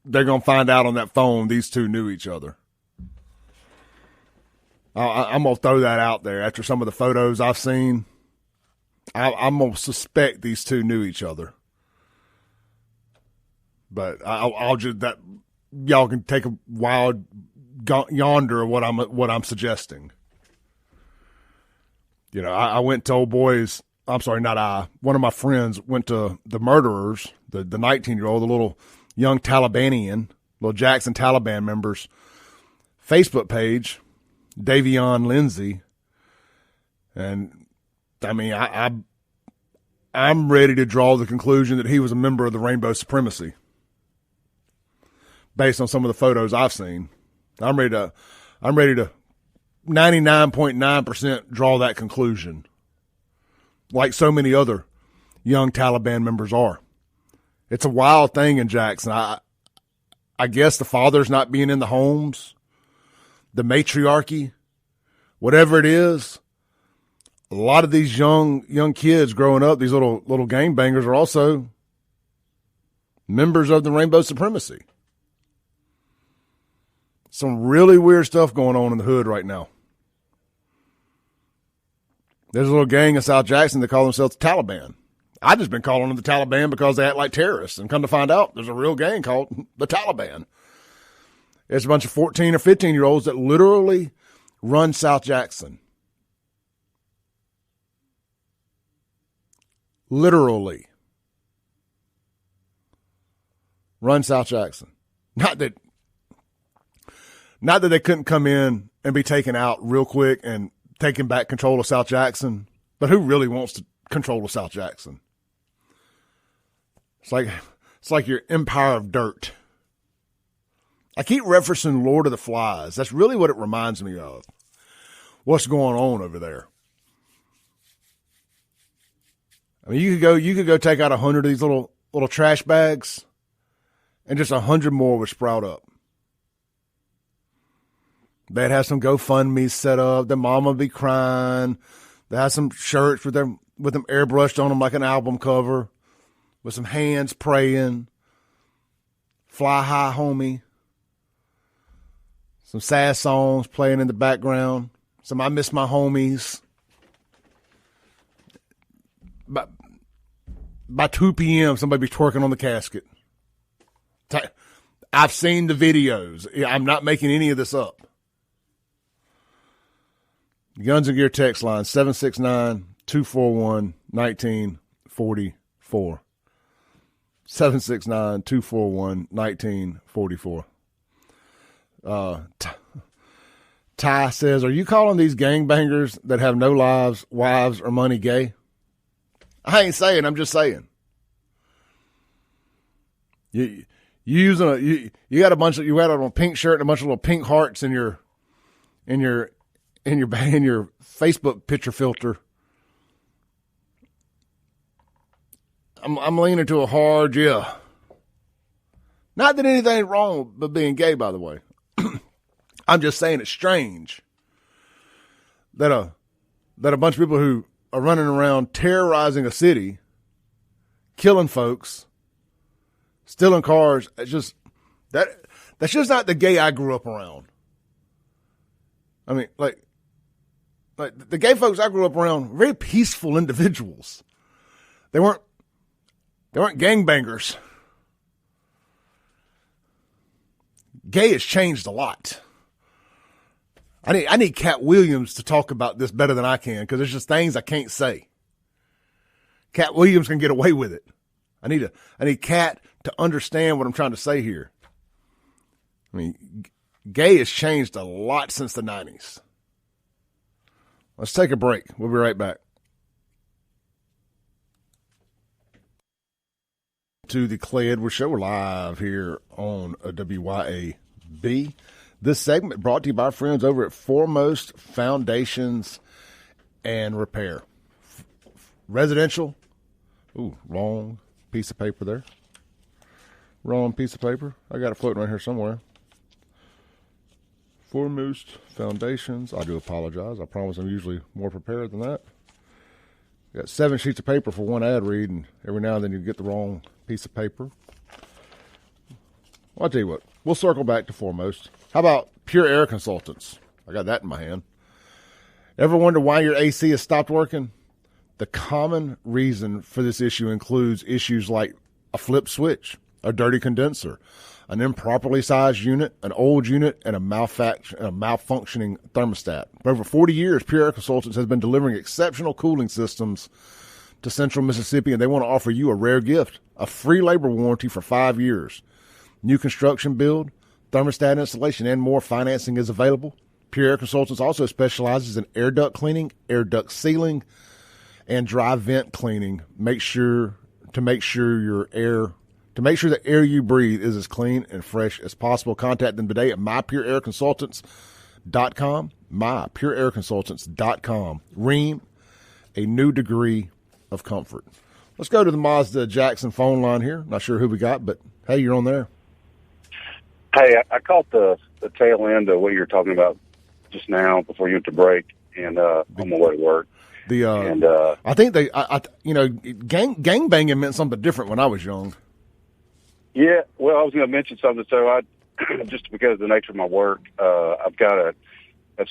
S1: they're going to find out on that phone these two knew each other. I'm going to throw that out there. After some of the photos I've seen, I'm going to suspect these two knew each other. But I'll just that y'all can take a wild yonder of what I'm suggesting. You know, I went to old boys. I'm sorry, not I. One of my friends went to the murderers, the 19-year-old, the little young Talibanian, little Jackson Taliban members, Facebook page, Davion Lindsay. And, I mean, I'm ready to draw the conclusion that he was a member of the Rainbow Supremacy based on some of the photos I've seen. I'm ready to 99.9% draw that conclusion, like so many other young Taliban members are. It's a wild thing in Jackson. I guess the fathers not being in the homes, the matriarchy, whatever it is, a lot of these young kids growing up, these little gangbangers, are also members of the Rainbow Supremacy. Some really weird stuff going on in the hood right now. There's a little gang in South Jackson that call themselves the Taliban. I just been calling them the Taliban because they act like terrorists. And come to find out, there's a real gang called the Taliban. It's a bunch of 14 or 15-year-olds that literally run South Jackson. Literally run South Jackson. Not that they couldn't come in and be taken out real quick and taking back control of South Jackson, but who really wants to control of South Jackson? It's like your empire of dirt. I keep referencing Lord of the Flies. That's really what it reminds me of. What's going on over there? I mean, you could go take out 100 of these little trash bags, and just 100 more would sprout up. They'd have some GoFundMe set up. Their mama would be crying. They have some shirts with them airbrushed on them like an album cover, with some hands praying. Fly high, homie. Some sad songs playing in the background. Some I miss my homies. By 2 p.m., somebody be twerking on the casket. I've seen the videos. I'm not making any of this up. Guns and Gear text line, 769-241-1944. 769-241-1944. Ty says, are you calling these gangbangers that have no lives, wives, or money gay? I ain't saying, I'm just saying. You got a pink shirt and a bunch of little pink hearts in your Facebook picture filter. I'm leaning to a hard yeah. Not that anything's wrong with being gay, by the way. I'm just saying it's strange that a bunch of people who are running around terrorizing a city, killing folks, stealing cars, that's just not the gay I grew up around. I mean, like the gay folks I grew up around were very peaceful individuals. They weren't gangbangers. Gay has changed a lot. I need Cat Williams to talk about this better than I can, because there's just things I can't say. Cat Williams can get away with it. I need Cat to understand what I'm trying to say here. I mean, gay has changed a lot since the 90s. Let's take a break. We'll be right back. To the Clay Edwards Show. We're live here on WYAB. This segment brought to you by our friends over at Foremost Foundations and Repair. Residential. Ooh, wrong piece of paper there. Wrong piece of paper. I got it floating right here somewhere. Foremost Foundations. I do apologize. I promise I'm usually more prepared than that. Got 7 sheets of paper for one ad read, and every now and then you get the wrong piece of paper. Well, I'll tell you what. We'll circle back to Foremost. How about Pure Air Consultants? I got that in my hand. Ever wonder why your AC has stopped working? The common reason for this issue includes issues like a flip switch, a dirty condenser, an improperly sized unit, an old unit, and a malfunctioning thermostat. For over 40 years, Pure Air Consultants has been delivering exceptional cooling systems to Central Mississippi, and they want to offer you a rare gift, a free labor warranty for 5 years. New construction build, thermostat installation, and more. Financing is available. Pure Air Consultants also specializes in air duct cleaning, air duct sealing, and dry vent cleaning. Make sure the air you breathe is as clean and fresh as possible. Contact them today at mypureairconsultants.com. mypureairconsultants.com. Ream a new degree of comfort. Let's go to the Mazda Jackson phone line here. Not sure who we got, but hey, you're on there.
S8: Hey, I caught the tail end of what you were talking about just now before you went to break, and on my way to work.
S1: I think gang banging meant something different when I was young.
S8: Yeah, well, I was going to mention something. So I, just because of the nature of my work, I've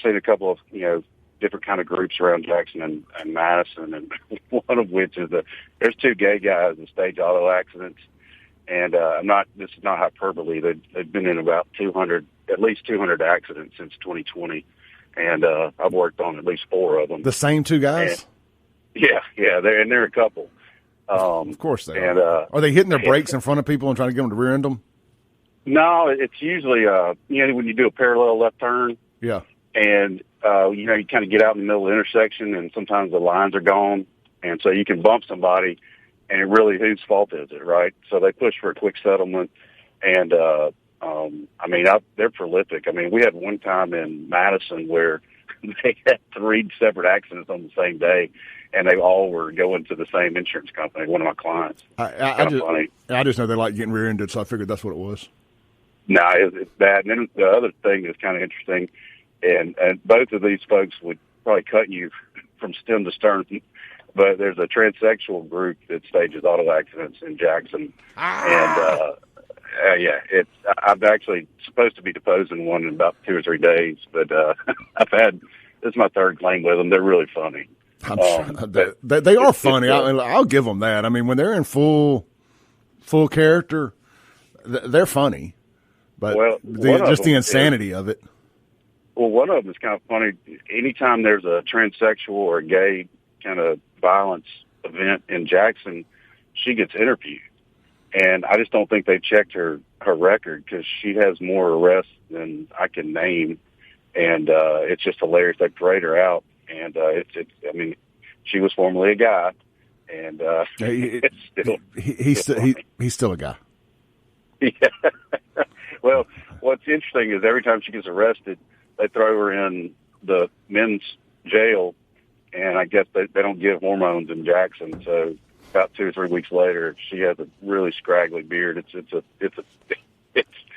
S8: seen a couple of, different kind of groups around Jackson and Madison, and one of which is there's 2 gay guys in stage auto accidents. And this is not hyperbole. They've been in about at least 200 accidents since 2020. And I've worked on at least 4 of them.
S1: The same 2 guys?
S8: And, yeah, they're a couple.
S1: Of course they are. Are they hitting their brakes in front of people and trying to get them to rear end them?
S8: No, it's usually, when you do a parallel left turn.
S1: Yeah.
S8: And, you kind of get out in the middle of the intersection, and sometimes the lines are gone. And so you can bump somebody, and it really, whose fault is it, right? So they push for a quick settlement. And, they're prolific. I mean, we had one time in Madison where they had 3 separate accidents on the same day, and they all were going to the same insurance company, one of my clients.
S1: Funny. I just know they like getting rear-ended, so I figured that's what it was.
S8: No, it's bad. And then the other thing that's kind of interesting, and both of these folks would probably cut you from stem to stern, but there's a transsexual group that stages auto accidents in Jackson. And, I'm actually supposed to be deposing one in about 2 or 3 days, but this is my 3rd claim with them. They're really funny.
S1: They are funny. I'll give them that. I mean, when they're in full character, they're funny. But the insanity of it.
S8: Well, one of them is kind of funny. Anytime there's a transsexual or a gay kind of violence event in Jackson, she gets interviewed. And I just don't think they checked her record, because she has more arrests than I can name. And it's just hilarious. They parade her out. And she was formerly a guy. And
S1: he's still a guy.
S8: Yeah. Well, what's interesting is every time she gets arrested, they throw her in the men's jail, and I guess they don't give hormones in Jackson. So about 2 or 3 weeks later, she has a really scraggly beard.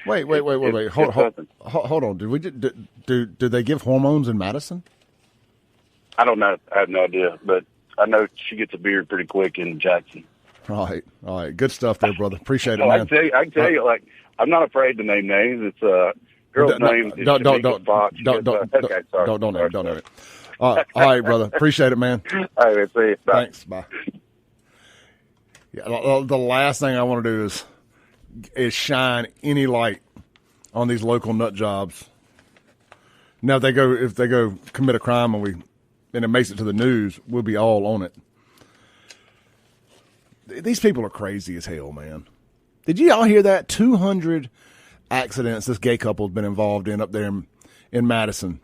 S1: Wait. Hold on. Did they give hormones in Madison?
S8: I don't know. I have no idea, but I know she gets a beard pretty quick in Jackson.
S1: All right. Good stuff there, brother. Appreciate it,
S8: man.
S1: I
S8: can tell you, I'm not afraid to name names. It's a girl's name. Don't Fox. Okay, sorry.
S1: Don't name it. All right, brother. Appreciate it, man.
S8: All right, see you. Bye.
S1: Thanks. Bye. Yeah, the last thing I want to do is shine any light on these local nut jobs. Now, if they go commit a crime and it makes it to the news, we'll be all on it. These people are crazy as hell, man. Did you all hear that? 200 accidents this gay couple has been involved in up there in Madison.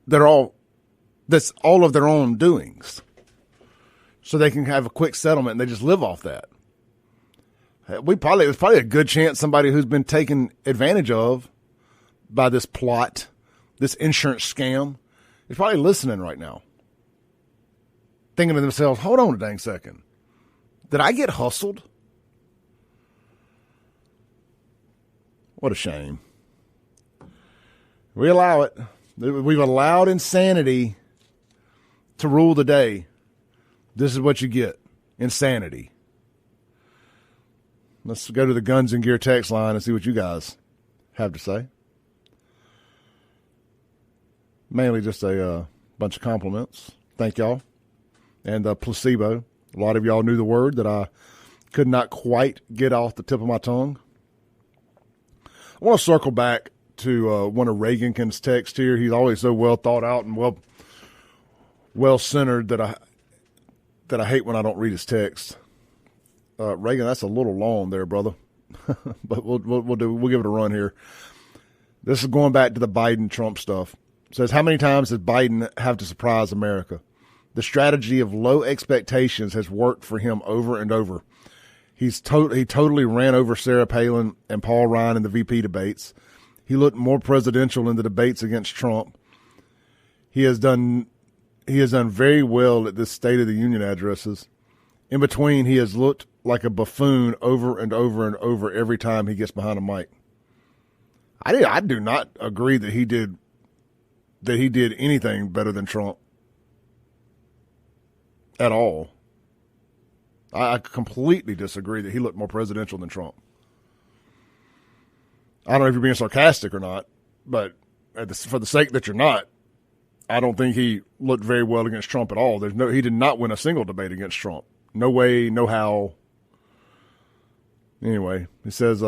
S1: That's all of their own doings. So they can have a quick settlement and they just live off that. There's probably a good chance somebody who's been taken advantage of by this plot, this insurance scam, is probably listening right now, thinking to themselves, hold on a dang second. Did I get hustled? What a shame. We allow it. We've allowed insanity to rule the day. This is what you get. Insanity. Let's go to the Guns and Gear text line and see what you guys have to say. Mainly just a bunch of compliments. Thank y'all. And placebo. A lot of y'all knew the word that I could not quite get off the tip of my tongue. I want to circle back to one of Reagankin's texts here. He's always so well thought out and well centered that I hate when I don't read his text. Reagan, that's a little long there, brother, but we'll give it a run here. This is going back to the Biden-Trump stuff. It says, how many times does Biden have to surprise America? The strategy of low expectations has worked for him over and over. He totally ran over Sarah Palin and Paul Ryan in the VP debates. He looked more presidential in the debates against Trump. He has done very well at this State of the Union addresses. In between, he has looked like a buffoon over and over and over every time he gets behind a mic. I do not agree that he did anything better than Trump at all. I completely disagree that he looked more presidential than Trump. I don't know if you're being sarcastic or not, but for the sake that you're not, I don't think he looked very well against Trump at all. He did not win a single debate against Trump. No way, no how. Anyway, he says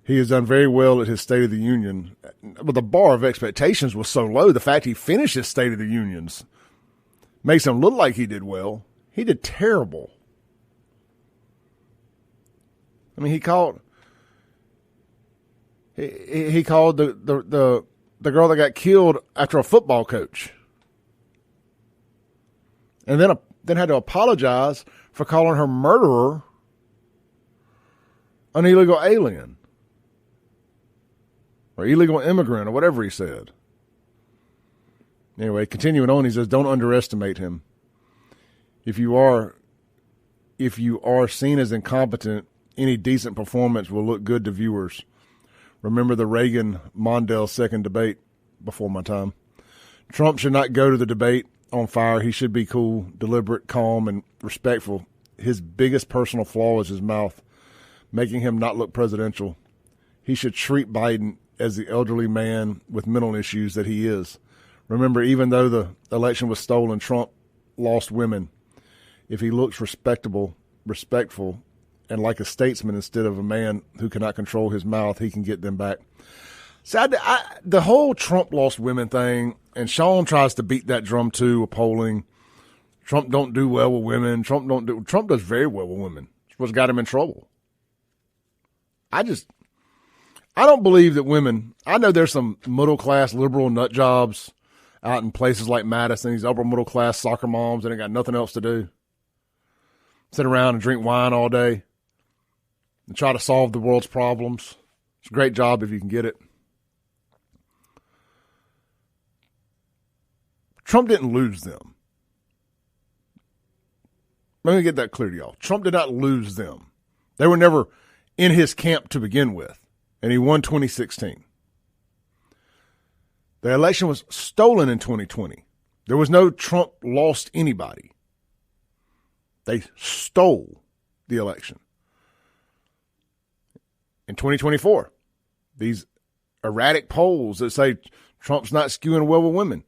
S1: he has done very well at his State of the Union. But the bar of expectations was so low, the fact he finished his State of the Unions makes him look like he did well. He did terrible. I mean, he called the girl that got killed after a football coach, and then had to apologize for calling her murderer an illegal alien or illegal immigrant or whatever he said. Anyway, continuing on, he says, don't underestimate him. If you are seen as incompetent, any decent performance will look good to viewers. Remember the Reagan-Mondale second debate before my time. Trump should not go to the debate on fire. He should be cool, deliberate, calm, and respectful. His biggest personal flaw is his mouth, making him not look presidential. He should treat Biden as the elderly man with mental issues that he is. Remember, even though the election was stolen, Trump lost women. If he looks respectful, and like a statesman instead of a man who cannot control his mouth, he can get them back. So the whole Trump lost women thing, and Sean tries to beat that drum too, with polling. Trump don't do well with women. Trump does very well with women. It's what's got him in trouble. I don't believe that women, I know there's some middle-class liberal nut jobs out in places like Madison, these upper middle-class soccer moms that ain't got nothing else to do. Sit around and drink wine all day and try to solve the world's problems. It's a great job if you can get it. Trump didn't lose them. Let me get that clear to y'all. Trump did not lose them. They were never in his camp to begin with, and he won 2016. The election was stolen in 2020. There was no Trump lost anybody. They stole the election. In 2024, these erratic polls that say Trump's not skewing well with women.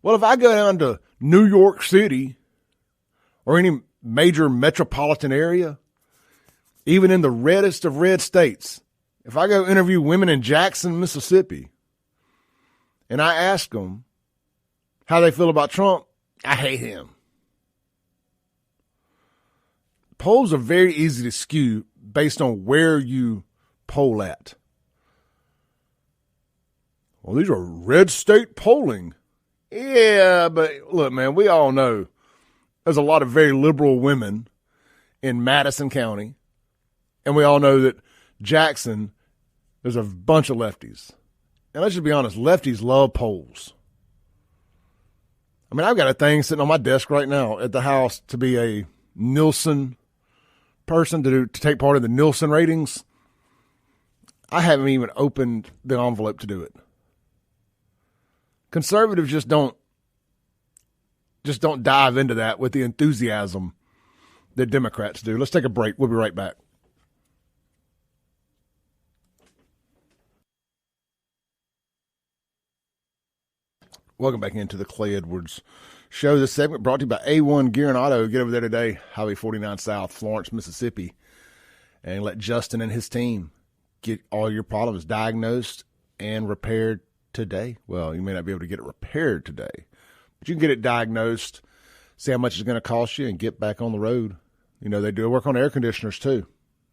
S1: Well, if I go down to New York City or any major metropolitan area, even in the reddest of red states, if I go interview women in Jackson, Mississippi, and I ask them how they feel about Trump, I hate him. Polls are very easy to skew based on where you poll at. Well, these are red state polling. Yeah, but look, man, we all know there's a lot of very liberal women in Madison County, And we all know that Jackson, there's a bunch of lefties. And let's just be honest, lefties love polls. I mean, I've got a thing sitting on my desk right now at the house to be a Nielsen person, to take part in the Nielsen ratings. I haven't even opened the envelope to do it. Conservatives just don't dive into that with the enthusiasm that Democrats do. Let's take a break. We'll be right back. Welcome back into the Clay Edwards Show. This segment brought to you by A1 Gear and Auto. Get over there today, Highway 49 South, Florence, Mississippi, and let Justin and his team get all your problems diagnosed and repaired today. Well, you may not be able to get it repaired today, but you can get it diagnosed, see how much it's going to cost you, and get back on the road. You know, they do work on air conditioners too.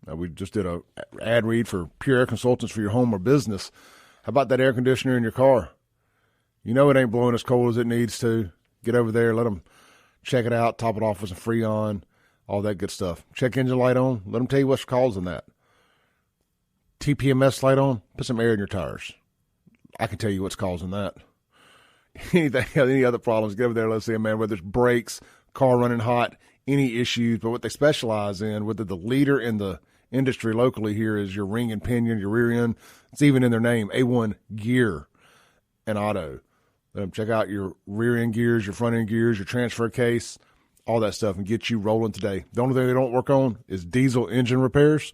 S1: We just did a ad read for Pure Air Consultants for your home or business. How about that air conditioner in your car? You know it ain't blowing as cold as it needs to. Get over there, let them check it out, top it off with some Freon, all that good stuff. Check engine light on. Let them tell you what's causing that. TPMS light on. Put some air in your tires. I can tell you what's causing that. Any other problems, get over there, let's see them, man, whether it's brakes, car running hot, any issues. But what they specialize in, whether the leader in the industry locally here is your ring and pinion, your rear end. It's even in their name, A1 Gear and Auto. Let them check out your rear end gears, your front end gears, your transfer case, all that stuff, and get you rolling today. The only thing they don't work on is diesel engine repairs.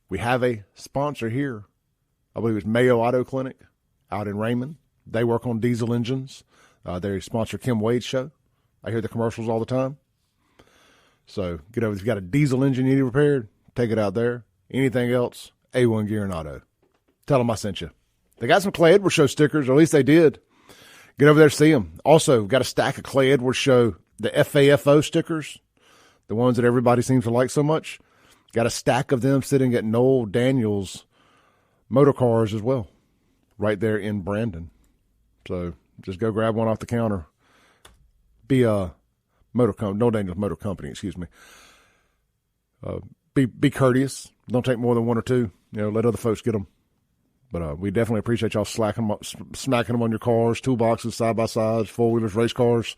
S1: We have a sponsor here. I believe it's Mayo Auto Clinic out in Raymond. They work on diesel engines. They sponsor Kim Wade's show. I hear the commercials all the time. So get over. If you've got a diesel engine you need repaired, take it out there. Anything else, A1 Gear and Auto. Tell them I sent you. They got some Clay Edwards Show stickers, or at least they did. Get over there, see them. Also, got a stack of Clay Edwards Show, the FAFO stickers, the ones that everybody seems to like so much. Got a stack of them sitting at Noel Daniels Motor Cars as well, right there in Brandon. So just go grab one off the counter. Be a Noel Daniels Motor Company, excuse me. Be courteous. Don't take more than one or two. You know, let other folks get them. But we definitely appreciate y'all smacking them on your cars, toolboxes, side-by-sides, four-wheelers, race cars.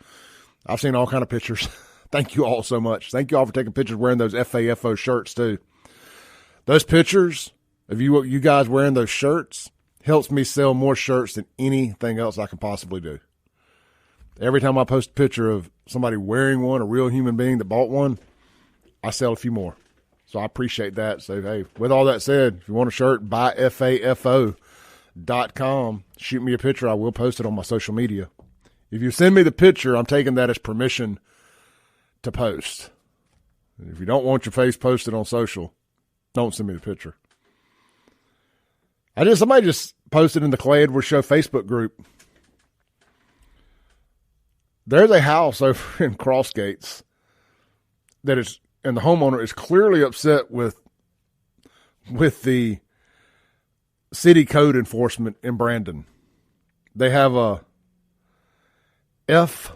S1: I've seen all kind of pictures. Thank you all so much. Thank you all for taking pictures wearing those FAFO shirts, too. Those pictures of you guys wearing those shirts helps me sell more shirts than anything else I can possibly do. Every time I post a picture of somebody wearing one, a real human being that bought one, I sell a few more. So I appreciate that. So, hey, with all that said, if you want a shirt, buy FAFO.com. Shoot me a picture. I will post it on my social media. If you send me the picture, I'm taking that as permission to post. If you don't want your face posted on social, don't send me the picture. Somebody just posted in the Clay Edwards Show Facebook group. There's a house over in Crossgates that is, and the homeowner is clearly upset with the city code enforcement in Brandon. They have a F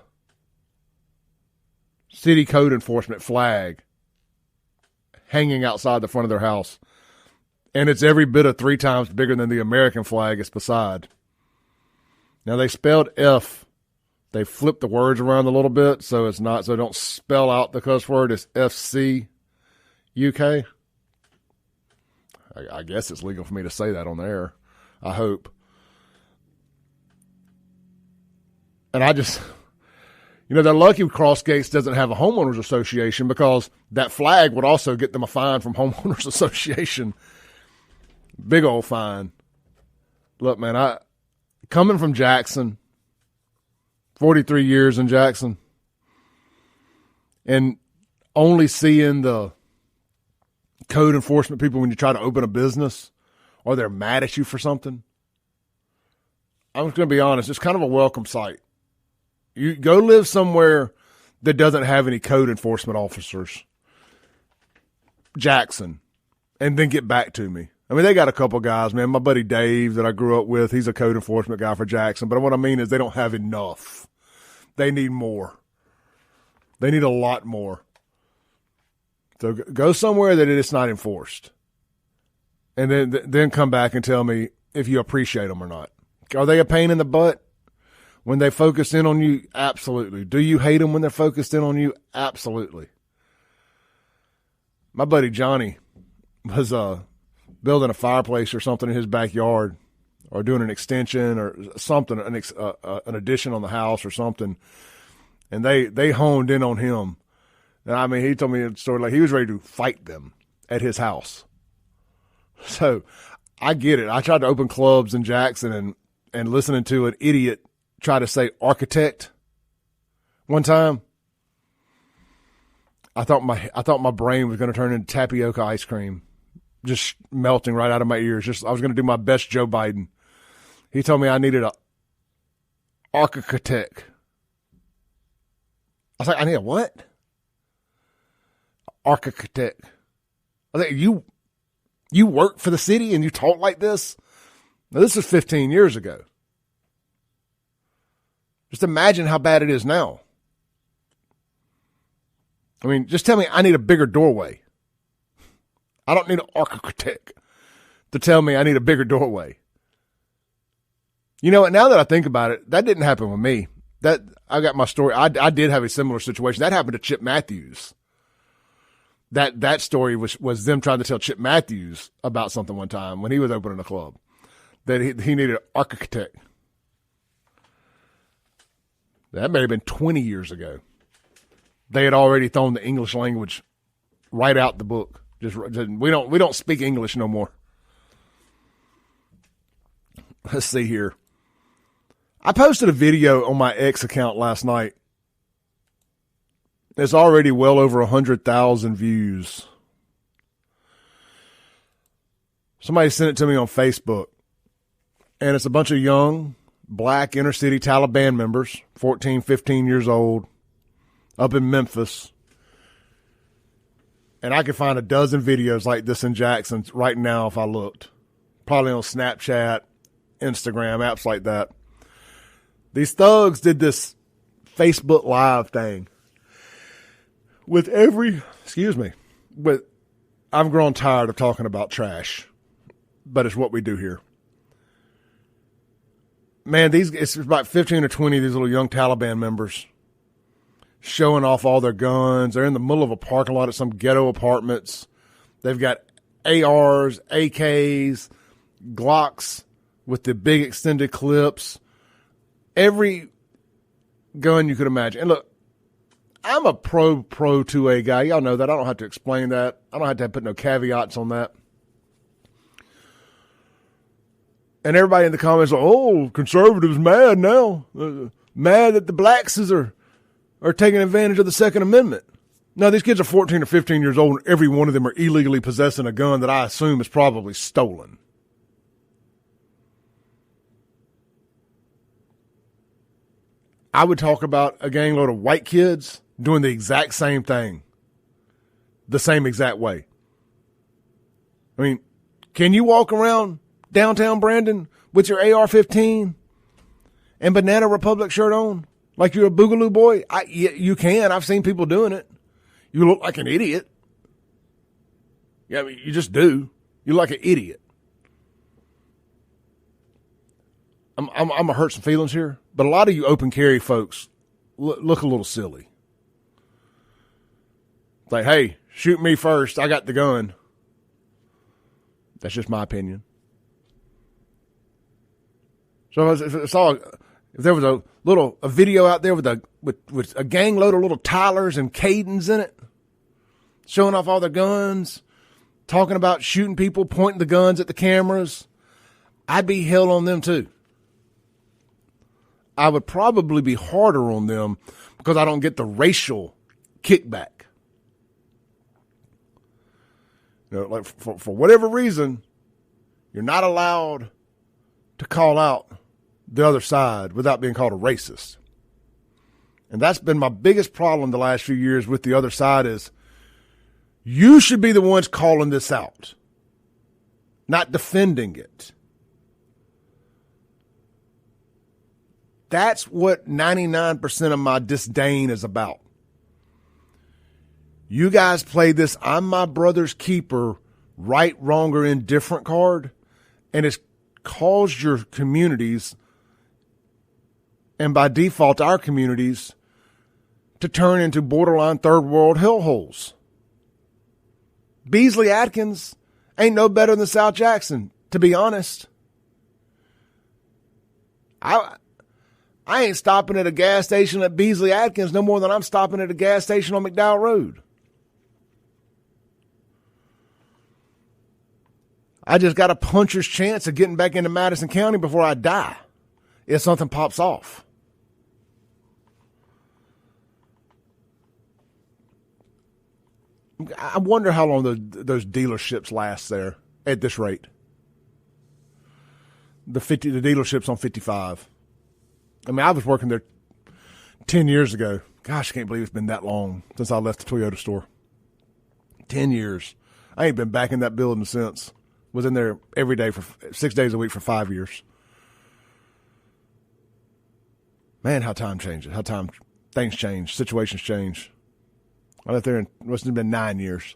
S1: city code enforcement flag hanging outside the front of their house. And it's every bit of 3 times bigger than the American flag it's beside. Now they spelled F. They flipped the words around a little bit so don't spell out the cuss word. It's FC UK. I guess it's legal for me to say that on the air. I hope. And they're lucky Crossgates doesn't have a homeowners association, because that flag would also get them a fine from homeowners association. Big old fine. Look, man, coming from Jackson, 43 years in Jackson, and only seeing the code enforcement people when you try to open a business or they're mad at you for something, I'm just going to be honest, it's kind of a welcome sight. You go live somewhere that doesn't have any code enforcement officers, Jackson, and then get back to me. I mean, they got a couple guys, man. My buddy Dave that I grew up with, he's a code enforcement guy for Jackson. But what I mean is they don't have enough. They need more. They need a lot more. So go somewhere that it's not enforced. And then come back and tell me if you appreciate them or not. Are they a pain in the butt when they focus in on you? Absolutely. Do you hate them when they're focused in on you? Absolutely. My buddy Johnny was building a fireplace or something in his backyard, or doing an extension or something, an addition on the house or something, and they honed in on him. And I mean, he told me a story like he was ready to fight them at his house. So I get it. I tried to open clubs in Jackson and listening to an idiot try to say architect one time. I thought my brain was going to turn into tapioca ice cream, just melting right out of my ears. I was going to do my best Joe Biden. He told me I needed a architect. I was like, I need a what? Architect. I was like, you work for the city and you talk like this? Now, this is 15 years ago. Just imagine how bad it is now. I mean, just tell me I need a bigger doorway. I don't need an architect to tell me I need a bigger doorway. You know what? Now that I think about it, that didn't happen with me. I got my story. I did have a similar situation. That happened to Chip Matthews. That story was them trying to tell Chip Matthews about something one time when he was opening a club, that he needed an architect. That may have been 20 years ago. They had already thrown the English language right out the book. We don't speak English no more. Let's see here. I posted a video on my X account last night. It's already well over 100,000 views. Somebody sent it to me on Facebook, and it's a bunch of young black inner city Taliban members, 14, 15 years old, up in Memphis. And I could find a dozen videos like this in Jackson right now if I looked. Probably on Snapchat, Instagram, apps like that. These thugs did this Facebook Live thing with I've grown tired of talking about trash, but it's what we do here. Man, it's about 15 or 20 of these little young Taliban members showing off all their guns. They're in the middle of a parking lot at some ghetto apartments. They've got ARs, AKs, Glocks with the big extended clips. Every gun you could imagine. And look, I'm a pro 2A guy. Y'all know that. I don't have to explain that. I don't have to put no caveats on that. And everybody in the comments are, oh, conservatives mad now. Mad that the blacks are taking advantage of the Second Amendment. No, these kids are 14 or 15 years old, and every one of them are illegally possessing a gun that I assume is probably stolen. I would talk about a gangload of white kids doing the exact same thing, the same exact way. I mean, can you walk around downtown Brandon with your AR-15 and Banana Republic shirt on like you're a Boogaloo boy? You can. I've seen people doing it. You look like an idiot. Yeah, I mean, you just do. You look like an idiot. I'm gonna hurt some feelings here, but a lot of you open carry folks look a little silly. It's like, hey, shoot me first. I got the gun. That's just my opinion. So if there was a video out there with a gang load of little Tylers and Cadens in it, showing off all their guns, talking about shooting people, pointing the guns at the cameras, I'd be hell on them too. I would probably be harder on them because I don't get the racial kickback. You know, like for whatever reason, you're not allowed to call out the other side without being called a racist. And that's been my biggest problem the last few years with the other side is you should be the ones calling this out, not defending it. That's what 99% of my disdain is about. You guys played this I'm my brother's keeper, right, wrong, or indifferent card, and it's caused your communities, and by default our communities, to turn into borderline third world hellholes. Beasley Atkins ain't no better than South Jackson, to be honest. I ain't stopping at a gas station at Beasley Atkins no more than I'm stopping at a gas station on McDowell Road. I just got a puncher's chance of getting back into Madison County before I die if something pops off. I wonder how long those dealerships last there at this rate. The dealerships on 55. I mean, I was working there 10 years ago. Gosh, I can't believe it's been that long since I left the Toyota store. 10 years. I ain't been back in that building since. Was in there every day for 6 days a week for 5 years. Man, how time changes. Things change. Situations change. I left there and it must have been 9 years.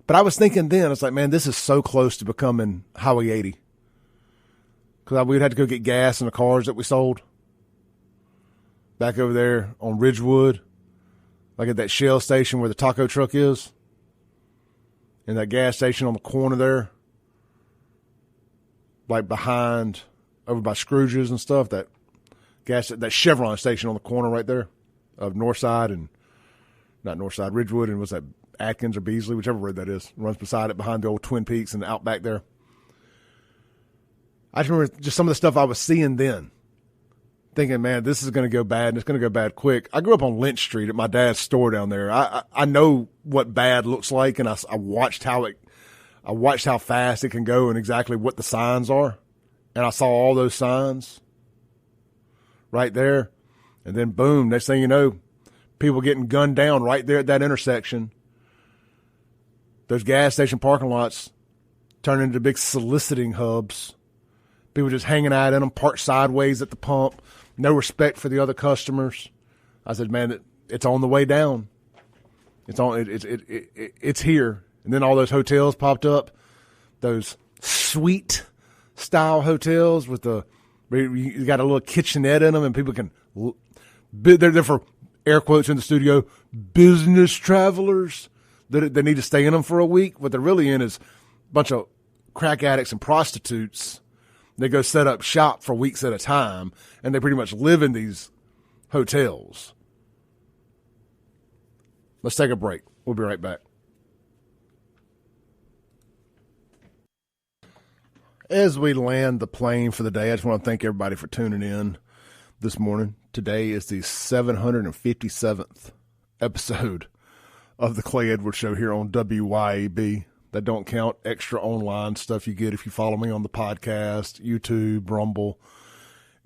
S1: But I was thinking then, it's like, man, this is so close to becoming Highway 80. Because we'd had to go get gas in the cars that we sold. Back over there on Ridgewood. Like at that Shell station where the taco truck is. And that gas station on the corner there. Like behind, over by Scrooge's and stuff. That Chevron station on the corner right there. Of Northside and, not Northside, Ridgewood. And was that Atkins or Beasley? Whichever road that is. Runs beside it behind the old Twin Peaks and out back there. I just remember just some of the stuff I was seeing then. Thinking, man, this is going to go bad, and it's going to go bad quick. I grew up on Lynch Street at my dad's store down there. I know what bad looks like, and I watched how fast it can go and exactly what the signs are. And I saw all those signs right there. And then, boom, next thing you know, people getting gunned down right there at that intersection. Those gas station parking lots turn into big soliciting hubs. People just hanging out in them, parked sideways at the pump. No respect for the other customers. I said, man, it's on the way down. It's here. And then all those hotels popped up, those suite style hotels with you got a little kitchenette in them, and people can. They're for air quotes in the studio, business travelers that need to stay in them for a week. What they're really in is a bunch of crack addicts and prostitutes. They go set up shop for weeks at a time, and they pretty much live in these hotels. Let's take a break. We'll be right back. As we land the plane for the day, I just want to thank everybody for tuning in this morning. Today is the 757th episode of the Clay Edwards Show here on WYAB. That don't count extra online stuff you get if you follow me on the podcast, YouTube, Rumble,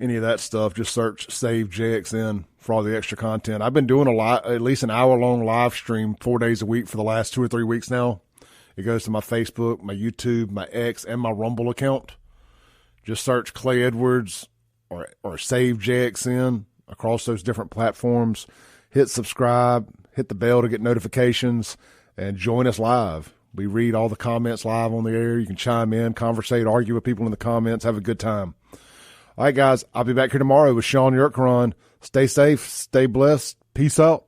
S1: any of that stuff. Just search Save JXN for all the extra content. I've been doing at least an hour-long live stream 4 days a week for the last 2 or 3 weeks now. It goes to my Facebook, my YouTube, my X, and my Rumble account. Just search Clay Edwards or Save JXN across those different platforms. Hit subscribe, hit the bell to get notifications, and join us live. We read all the comments live on the air. You can chime in, conversate, argue with people in the comments, have a good time. All right, guys, I'll be back here tomorrow with Sean Yurkaron. Stay safe, stay blessed. Peace out.